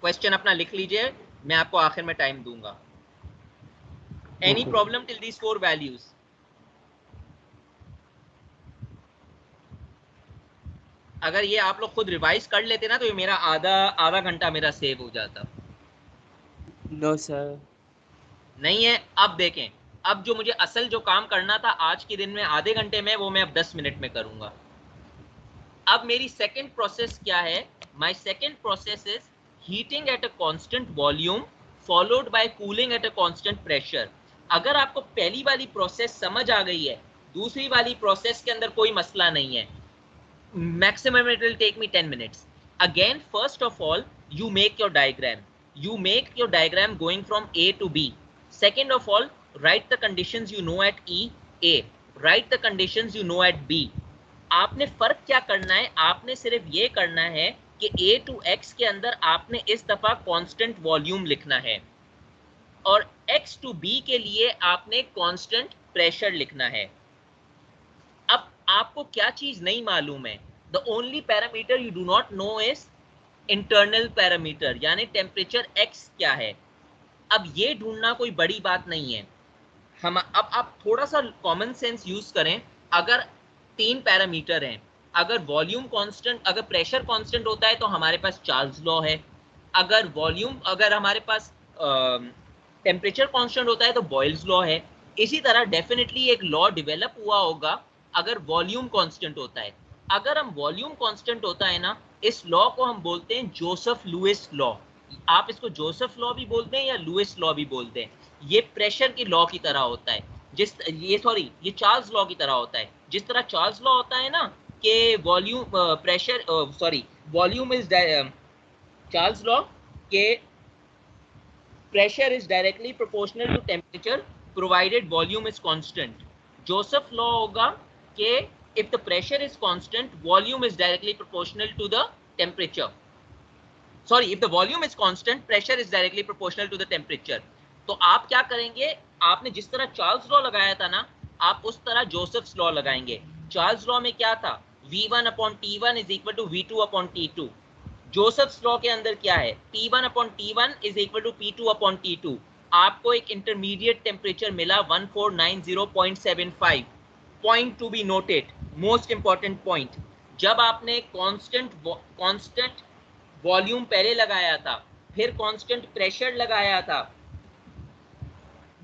[SPEAKER 1] क्वेश्चन अपना लिख लीजिए, मैं आपको आखिर में टाइम दूंगा। Any problem till these 4 values? अगर ये आप लोग खुद रिवाइज कर लेते ना तो ये मेरा आधा घंटा मेरा सेव हो जाता।
[SPEAKER 5] No sir.
[SPEAKER 1] नहीं है? अब देखें, अब जो मुझे असल जो काम करना था आज के दिन में आधे घंटे में, वो मैं अब 10 मिनट में करूंगा। अब मेरी सेकेंड प्रोसेस क्या है, my second process is heating at a constant volume followed by cooling at a constant pressure. अगर आपको पहली वाली प्रोसेस समझ आ गई है, दूसरी वाली प्रोसेस के अंदर कोई मसला नहीं है। Maximum it will take me 10 minutes. Again, first of all, you make your diagram. You make your diagram going from A to B. Second of all, write the conditions you know at E, A. Write the conditions you know at B. आपने फर्क क्या करना है, आपने सिर्फ ये करना है कि A to X के अंदर आपने इस दफा कांस्टेंट वॉल्यूम लिखना है, और X to B के लिए आपने कांस्टेंट प्रेशर लिखना है। आपको क्या चीज नहीं मालूम है, the only parameter you do not no is internal parameter, यानी टेम्परेचर x क्या है। अब ये ढूंढना कोई बड़ी बात नहीं है। हम अब आप थोड़ा सा कॉमन सेंस यूज करें। अगर 3 पैरामीटर हैं, अगर वॉल्यूम कांस्टेंट, अगर प्रेशर कांस्टेंट होता है तो हमारे पास चार्ल्स लॉ है। अगर हमारे पास टेम्परेचर कांस्टेंट होता है तो बॉयल्स लॉ है। इसी तरह डेफिनेटली एक लॉ डेवलप हुआ होगा अगर वॉल्यूम कांस्टेंट होता है। अगर हम वॉल्यूम कांस्टेंट होता है ना, इस लॉ को हम बोलते हैं जोसेफ लुइस लॉ। आप इसको जोसेफ लॉ भी बोलते हैं या लुइस लॉ भी बोलते हैं। ये प्रेशर की लॉ की तरह होता है, ये चार्ल्स लॉ की तरह होता है। जिस तरह चार्ल्स लॉ होता है ना कि वॉल्यूम इज चार्ल्स लॉ के pressure is directly proportional to temperature provided volume is constant. Joseph law होगा कि if the pressure is constant, volume is directly proportional to the temperature. If the volume is constant, pressure is directly proportional to the temperature. तो आप क्या करेंगे, आपने जिस तरह Charles law लगाया था ना, आप उस तरह जोसेफ्स लॉ लगाएंगे। चार्ल्स लॉ में क्या था, V1 upon T1 is equal to V2 upon T2। Joseph's law के अंदर क्या है, T1 upon T1 is equal to P2 upon T2। आपको एक इंटरमीडिएट टेम्परेचर मिला 1490.75। Point to be noted, most important point, जब आपने कांस्टेंट वॉल्यूम पहले लगाया था, फिर कांस्टेंट प्रेशर लगाया था,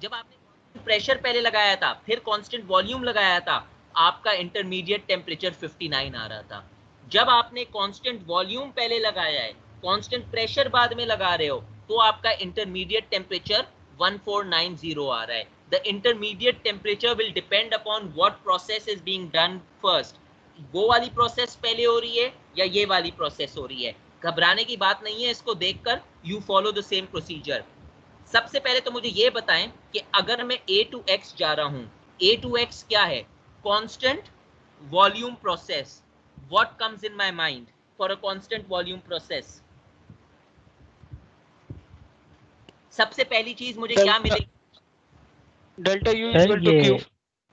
[SPEAKER 1] जब आपने प्रेशर पहले लगाया था फिर कांस्टेंट वॉल्यूम लगाया था, आपका इंटरमीडिएट टेम्परेचर 59 आ रहा था। जब आपने कांस्टेंट वॉल्यूम पहले लगाया है, कांस्टेंट प्रेशर बाद में लगा रहे हो, तो आपका इंटरमीडिएट टेम्परेचर 1490 आ रहा है। The intermediate temperature will depend upon what process is being done first. वो वाली प्रोसेस पहले हो रही है या ये वाली प्रोसेस हो रही है। घबराने की बात नहीं है, इसको देखकर you follow the same procedure. सबसे पहले तो मुझे ये बताएं कि अगर मैं A to X जा रहा हूं, A to X क्या है, constant volume process. What comes in my mind for a constant volume process? सबसे पहली चीज मुझे क्या मिलेगी,
[SPEAKER 4] delta U equal to Q।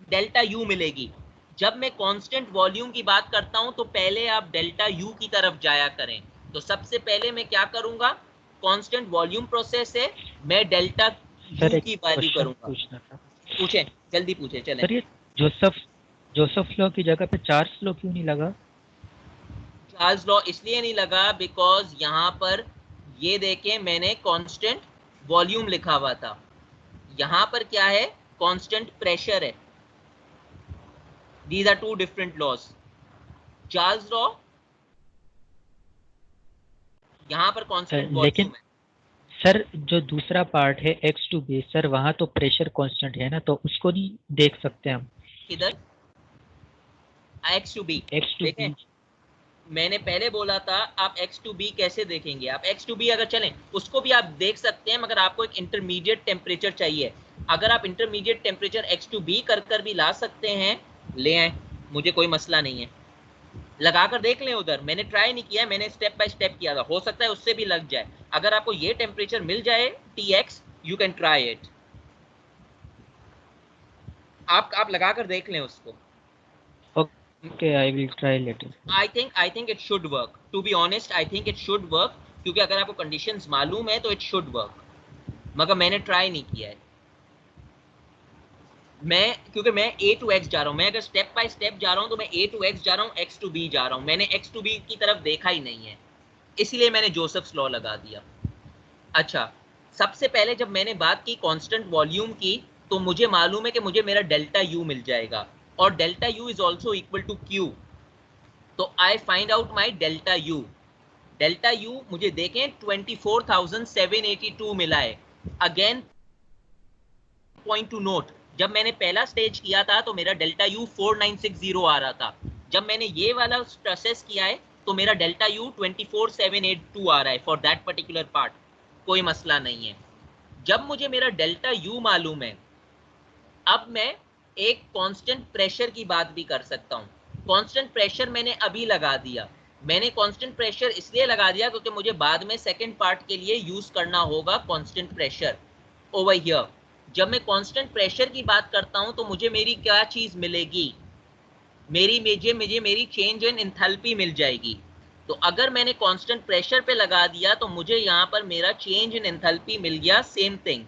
[SPEAKER 1] Delta U मिलेगी। जब मैं कांस्टेंट वॉल्यूम की बात करता हूं तो पहले आप डेल्टा U की तरफ जाया करें। तो सबसे पहले मैं क्या करूंगा, कांस्टेंट वॉल्यूम प्रोसेस है, मैं डेल्टा U की वैल्यू करूंगा। पूछें, जल्दी पूछें, चलें।
[SPEAKER 2] सर ये जोसेफ लॉ की जगह पे चार्ल्स लॉ क्यों नहीं लगा?
[SPEAKER 1] चार्ल्स लॉ इसलिए नहीं लगा बिकॉज यहाँ पर ये देखें, मैंने कांस्टेंट वॉल्यूम लिखा हुआ था, यहाँ पर क्या है, कांस्टेंट प्रेशर है। These are two different laws. Charles law यहाँ पर कांस्टेंट वॉल्यूम है।
[SPEAKER 2] सर जो दूसरा पार्ट है x to b, सर वहाँ तो प्रेशर कांस्टेंट है ना, तो उसको नहीं देख सकते हम?
[SPEAKER 1] किधर, x to b?
[SPEAKER 2] x to b
[SPEAKER 1] मैंने पहले बोला था, आप x to b कैसे देखेंगे? आप x to b अगर चलें उसको भी आप देख सकते हैं, मगर आपको एक इंटरमीडिएट टेम्परेचर चाहिए। अगर आप intermediate temperature x to b कर भी ला सकते हैं, ले आए, मुझे कोई मसला नहीं है। लगा कर देख लें उधर, मैंने ट्राई नहीं किया, मैंने स्टेप बाय स्टेप किया था, हो सकता है उससे भी लग जाए। अगर आपको ये टेम्परेचर मिल जाए Tx, you can try it. आप लगा कर देख लें उसको।
[SPEAKER 2] Okay, I will try later.
[SPEAKER 1] I think it should work. To be honest, I think it should work. क्योंकि अगर आपको कंडीशंस मालूम है तो it should work. मगर मैंने ट्राई नहीं किया है। क्योंकि मैं A to X जा रहा हूँ, मैं अगर स्टेप बाय स्टेप जा रहा हूँ तो मैं A to X जा रहा हूँ, X to B जा रहा हूँ, मैंने X to B की तरफ देखा ही नहीं है, इसीलिए मैंने जोसेफ्स लॉ लगा दिया। अच्छा, सबसे पहले जब मैंने बात की कांस्टेंट वॉल्यूम की, तो मुझे मालूम है कि मुझे मेरा डेल्टा U मिल जाएगा, और delta U is also equal to Q। तो I find out my delta U। Delta U मुझे देखें 24,782 मिला है। अगेन पॉइंट टू नोट, जब मैंने पहला स्टेज किया था तो मेरा डेल्टा U 4960 आ रहा था। जब मैंने ये वाला प्रोसेस किया है तो मेरा डेल्टा U 24782 आ रहा है फॉर दैट पर्टिकुलर पार्ट। कोई मसला नहीं है। जब मुझे मेरा डेल्टा U मालूम है, अब मैं एक कांस्टेंट प्रेशर की बात भी कर सकता हूं। कांस्टेंट प्रेशर मैंने अभी लगा दिया। मैंने कांस्टेंट प्रेशर इसलिए लगा दिया क्योंकि मुझे बाद में सेकंड पार्ट के लिए यूज करना होगा कांस्टेंट प्रेशर ओवर हियर। जब मैं कांस्टेंट प्रेशर की बात करता हूं तो मुझे मेरी क्या चीज मिलेगी, मुझे मेरी चेंज इन एंथैल्पी मिल जाएगी। तो अगर मैंने कांस्टेंट प्रेशर पे लगा दिया तो मुझे यहाँ पर मेरा चेंज इन एंथैल्पी मिल गया, same thing.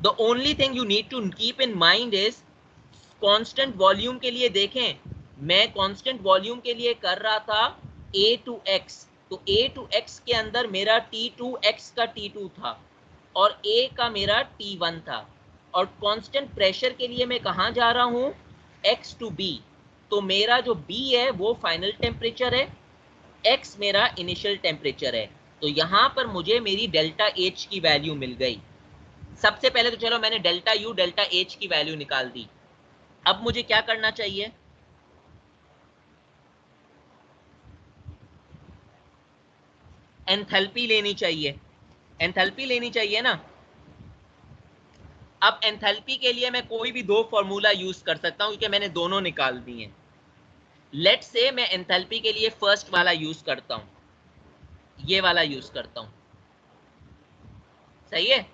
[SPEAKER 1] The only thing you need to keep in mind is constant volume के लिए देखें, मैं कांस्टेंट वॉल्यूम के लिए कर रहा था a to x, तो a to x के अंदर मेरा T2x का T2 था और a का मेरा T1 था, और कांस्टेंट प्रेशर के लिए मैं कहाँ जा रहा हूँ, x to b, तो मेरा जो b है वो फाइनल टेम्परेचर है, x मेरा इनिशियल टेम्परेचर है। तो यहाँ पर मुझे मेरी डेल्टा H की वैल्यू मिल गई। सबसे पहले तो चलो मैंने डेल्टा U डेल्टा H की वैल्यू निकाल दी। अब मुझे क्या करना चाहिए, एंथैल्पी लेनी चाहिए, एंथैल्पी लेनी चाहिए ना। अब एंथैल्पी के लिए मैं कोई भी दो फॉर्मूला यूज कर सकता हूं क्योंकि मैंने दोनों निकाल दिए। लेट्स से मैं एंथैल्पी के लिए फर्स्ट वाला यूज करता हूं, ये वाला यूज करता हूं, सही है।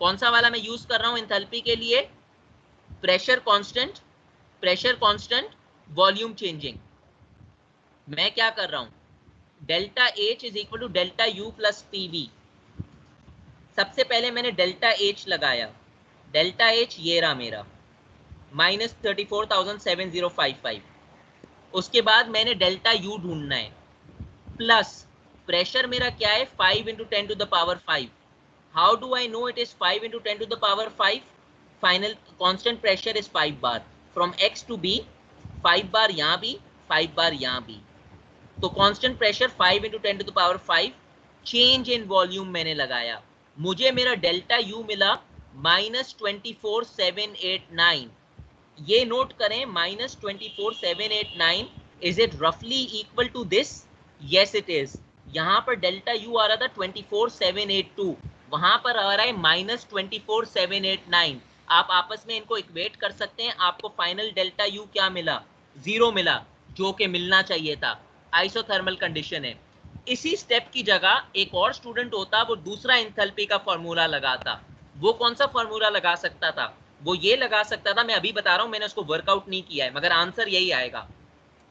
[SPEAKER 1] कौन सा वाला मैं यूज कर रहा हूं एंथैल्पी के लिए, प्रेशर कांस्टेंट वॉल्यूम चेंजिंग। मैं क्या कर रहा हूं, delta H is equal to delta U plus PV। सबसे पहले मैंने डेल्टा H लगाया, डेल्टा H ये रहा मेरा -34,7055। उसके बाद मैंने डेल्टा U ढूंढना है, प्लस प्रेशर मेरा क्या है 5 × 10⁵। How do I know it is 5 × 10⁵? Final constant pressure is 5 bar from x to b, 5 बार यहाँ भी 5 बार यहाँ भी, तो constant pressure 5 × 10⁵। Change in volume मैंने लगाया, मुझे मेरा डेल्टा U मिला -24,789। ये नोट करें -24,789, इज इट रफली equal to this? Yes it is. यहाँ पर डेल्टा U आ रहा था 24,782, वहां पर आ रहा है -24,789। आप आपस में इनको इक्वेट कर सकते हैं, आपको फाइनल डेल्टा U क्या मिला, 0 मिला, जो कि मिलना चाहिए था। आइसोथर्मल कंडीशन है। इसी स्टेप की जगह एक और स्टूडेंट होता, वो दूसरा एंथैल्पी का फॉर्मूला लगाता। वो कौन सा फॉर्मूला लगा सकता था, वो ये लगा सकता था, मैं अभी बता रहा हूं, मैंने उसको वर्कआउट नहीं किया है मगर आंसर यही आएगा।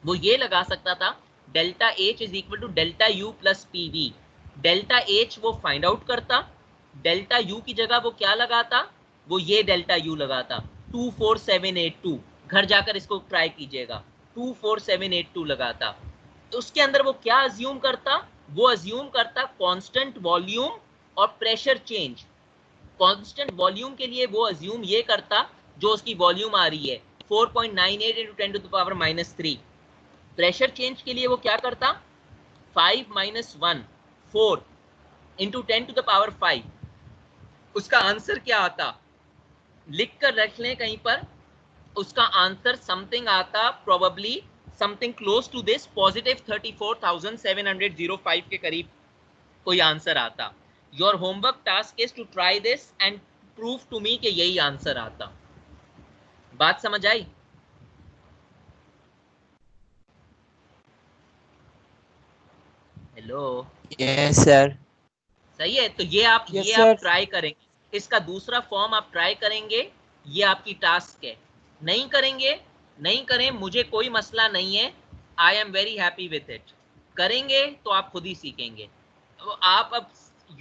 [SPEAKER 1] वो ये लगा सकता था delta H is equal to delta U plus PV। Delta H वो फाइंड आउट करता, डेल्टा U की जगह वो क्या लगाता, वो ये डेल्टा U लगाता 24782। घर जाकर इसको ट्राई कीजिएगा, 24782 लगाता। तो उसके अंदर वो क्या अज्यूम करता, वो अज्यूम करता कांस्टेंट वॉल्यूम और प्रेशर चेंज। कांस्टेंट वॉल्यूम के लिए वो अज्यूम ये करता, जो उसकी वॉल्यूम आ रही है 4.98 × 10⁻³ प्रेशर चेंज के लिए वो क्या करता, 5 - 1 4 × 10⁵। उसका आंसर क्या आता, लिख कर रख लें कहीं पर, उसका आंसर समथिंग आता, probably something close to this, +34,705 के करीब कोई आंसर आता। Your homework task is to try this and prove to me कि यही आंसर आता। बात समझ आई? Hello,
[SPEAKER 5] yes sir.
[SPEAKER 1] सही है। तो ये आप
[SPEAKER 3] Yes,
[SPEAKER 1] ये
[SPEAKER 3] sir.
[SPEAKER 1] आप ट्राई करेंगे, इसका दूसरा फॉर्म आप ट्राई करेंगे, ये आपकी टास्क है। नहीं करेंगे, नहीं करें, मुझे कोई मसला नहीं है, I am very happy with it. करेंगे तो आप खुद ही सीखेंगे। तो आप अब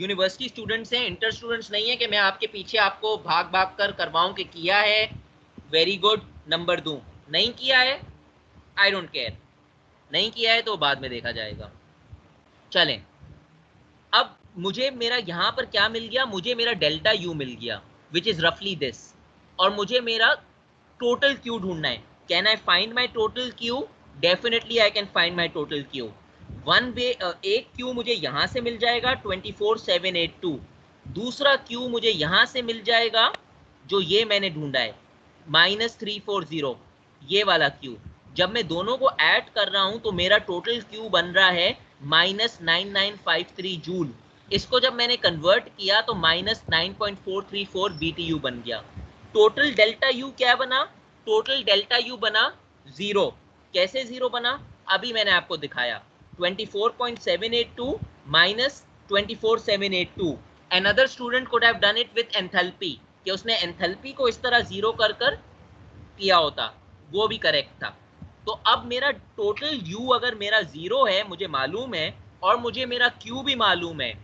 [SPEAKER 1] यूनिवर्सिटी स्टूडेंट्स हैं, इंटर स्टूडेंट्स नहीं है कि मैं आपके पीछे आपको भाग भाग कर करवाऊं कि किया है वेरी गुड नंबर दूं। नहीं किया है, आई डोंट केयर, नहीं किया है तो बाद में देखा जाएगा। चलें, अब मुझे मेरा यहाँ पर क्या मिल गया, मुझे मेरा डेल्टा U मिल गया विच इज रफली दिस, और मुझे मेरा टोटल Q ढूंढना है। Can I find my total Q? Definitely I can find my total Q। One way एक Q मुझे यहाँ से मिल जाएगा 24,782, दूसरा Q मुझे यहाँ से मिल जाएगा जो ये मैंने ढूंढा है -340, ये वाला Q। जब मैं दोनों को ऐड कर रहा हूं तो मेरा टोटल Q बन रहा है -9953 जूल। इसको जब मैंने कन्वर्ट किया तो -9.434 BTU बन गया। टोटल डेल्टा U क्या बना, टोटल डेल्टा U बना 0। कैसे 0 बना, अभी मैंने आपको दिखाया, 24.782 - 24,782। Another student could have done it with enthalpy, कि उसने एंथैल्पी को इस तरह 0 कर कर किया होता। वो भी करेक्ट था। तो अब मेरा टोटल U अगर मेरा 0 है, मुझे मालूम है, और मुझे मेरा Q भी मालूम है,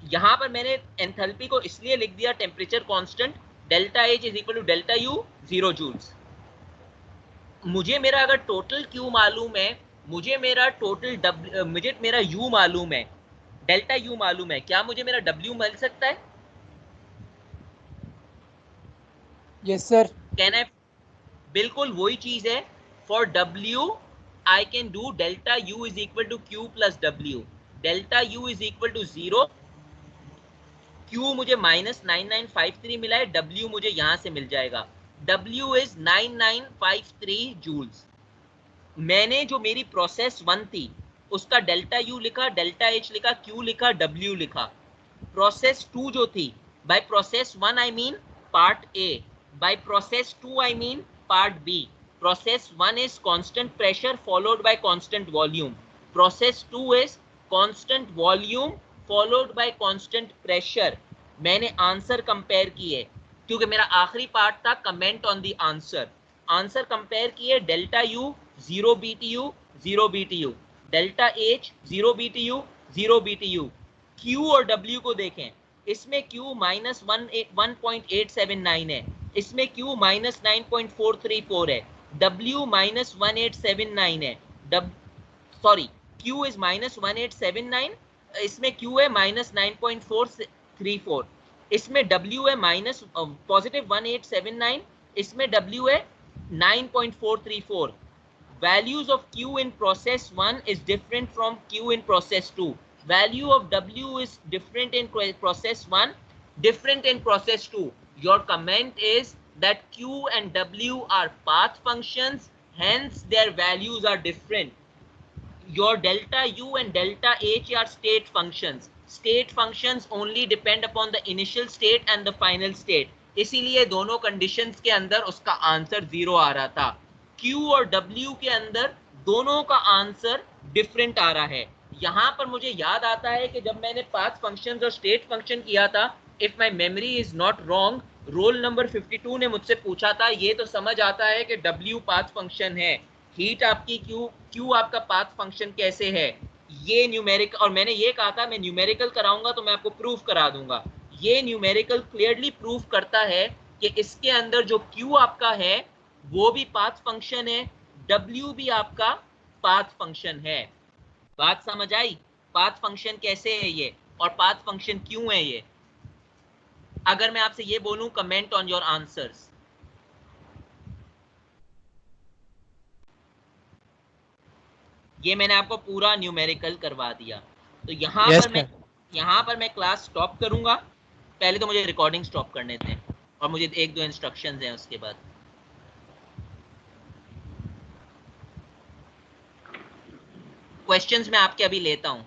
[SPEAKER 1] यहां पर मैंने एंथैल्पी को इसलिए लिख दिया temperature constant delta H is equal to delta U 0 joules. मुझे मेरा अगर टोटल Q मालूम है, मुझे मेरा U मालूम है, डेल्टा U मालूम है, क्या मुझे मेरा W मिल सकता है?
[SPEAKER 3] Yes sir.
[SPEAKER 1] Can I? बिल्कुल वही चीज है। For W I can do delta U is equal to Q plus W। Delta U is equal to 0, Q मुझे -9953 मिला है, W मुझे यहां से मिल जाएगा, W इज 9953 जूल्स। मैंने जो मेरी प्रोसेस 1 थी उसका डेल्टा U लिखा, डेल्टा H लिखा, Q लिखा, W लिखा। प्रोसेस 2 जो थी, by process 1 I mean part A, by process 2 I mean part B. Process 1 is constant pressure followed by constant volume. Process 2 is constant volume followed by constant pressure. मैंने answer compare किए क्योंकि मेरा आखिरी पार्ट था comment on the answer. Answer compare किए, delta U 0 BTU 0 BTU, delta H 0 BTU 0 BTU। Q और W को देखें, इसमें Q -1.879 है, इसमें Q -9.434 है, W -1879 है, सॉरी Q इज -1879, इसमें Q है -9.434, इसमें W है +1879, इसमें W है 9.434। Values of Q in process 1 is different from Q in process 2. Value of W is different in process 1, different in process 2. Your comment is that Q and W are path functions, hence their values are different. Your delta U and delta H are state functions. State functions only depend upon the initial state and the final state. इसीलिए दोनों conditions के अंदर उसका answer 0 आ रहा था। Q और W के अंदर दोनों का आंसर डिफरेंट आ रहा है। यहाँ पर मुझे याद आता है कि जब मैंने पाथ फंक्शंस और स्टेट फंक्शन किया था, if my memory is not wrong, roll number 52 ने मुझसे पूछा था, ये तो समझ आता है कि W पाथ फंक्शन है, हीट आपकी Q आपका पाथ फंक्शन कैसे है, ये न्यूमेरिकल, और मैंने ये कहा था मैं न्यूमेरिकल कराऊंगा तो मैं आपको प्रूफ करा दूंगा। ये न्यूमेरिकल क्लियरली प्रूफ करता है कि इसके अंदर जो Q आपका है वो भी पाथ फंक्शन है, W भी आपका पाथ फंक्शन है। बात समझ आई? पाथ फंक्शन कैसे है ये, और पाथ फंक्शन क्यों है ये। अगर मैं आपसे ये बोलूं कमेंट ऑन योर आंसर्स। ये मैंने आपको पूरा न्यूमेरिकल करवा दिया। तो यहाँ पर मैं क्लास स्टॉप करूंगा। पहले तो मुझे रिकॉर्डिंग स्टॉप करने दें और मुझे 1-2 इंस्ट्रक्शंस हैं उसके बाद। क्वेश्चंस मैं आपके अभी लेता हूं।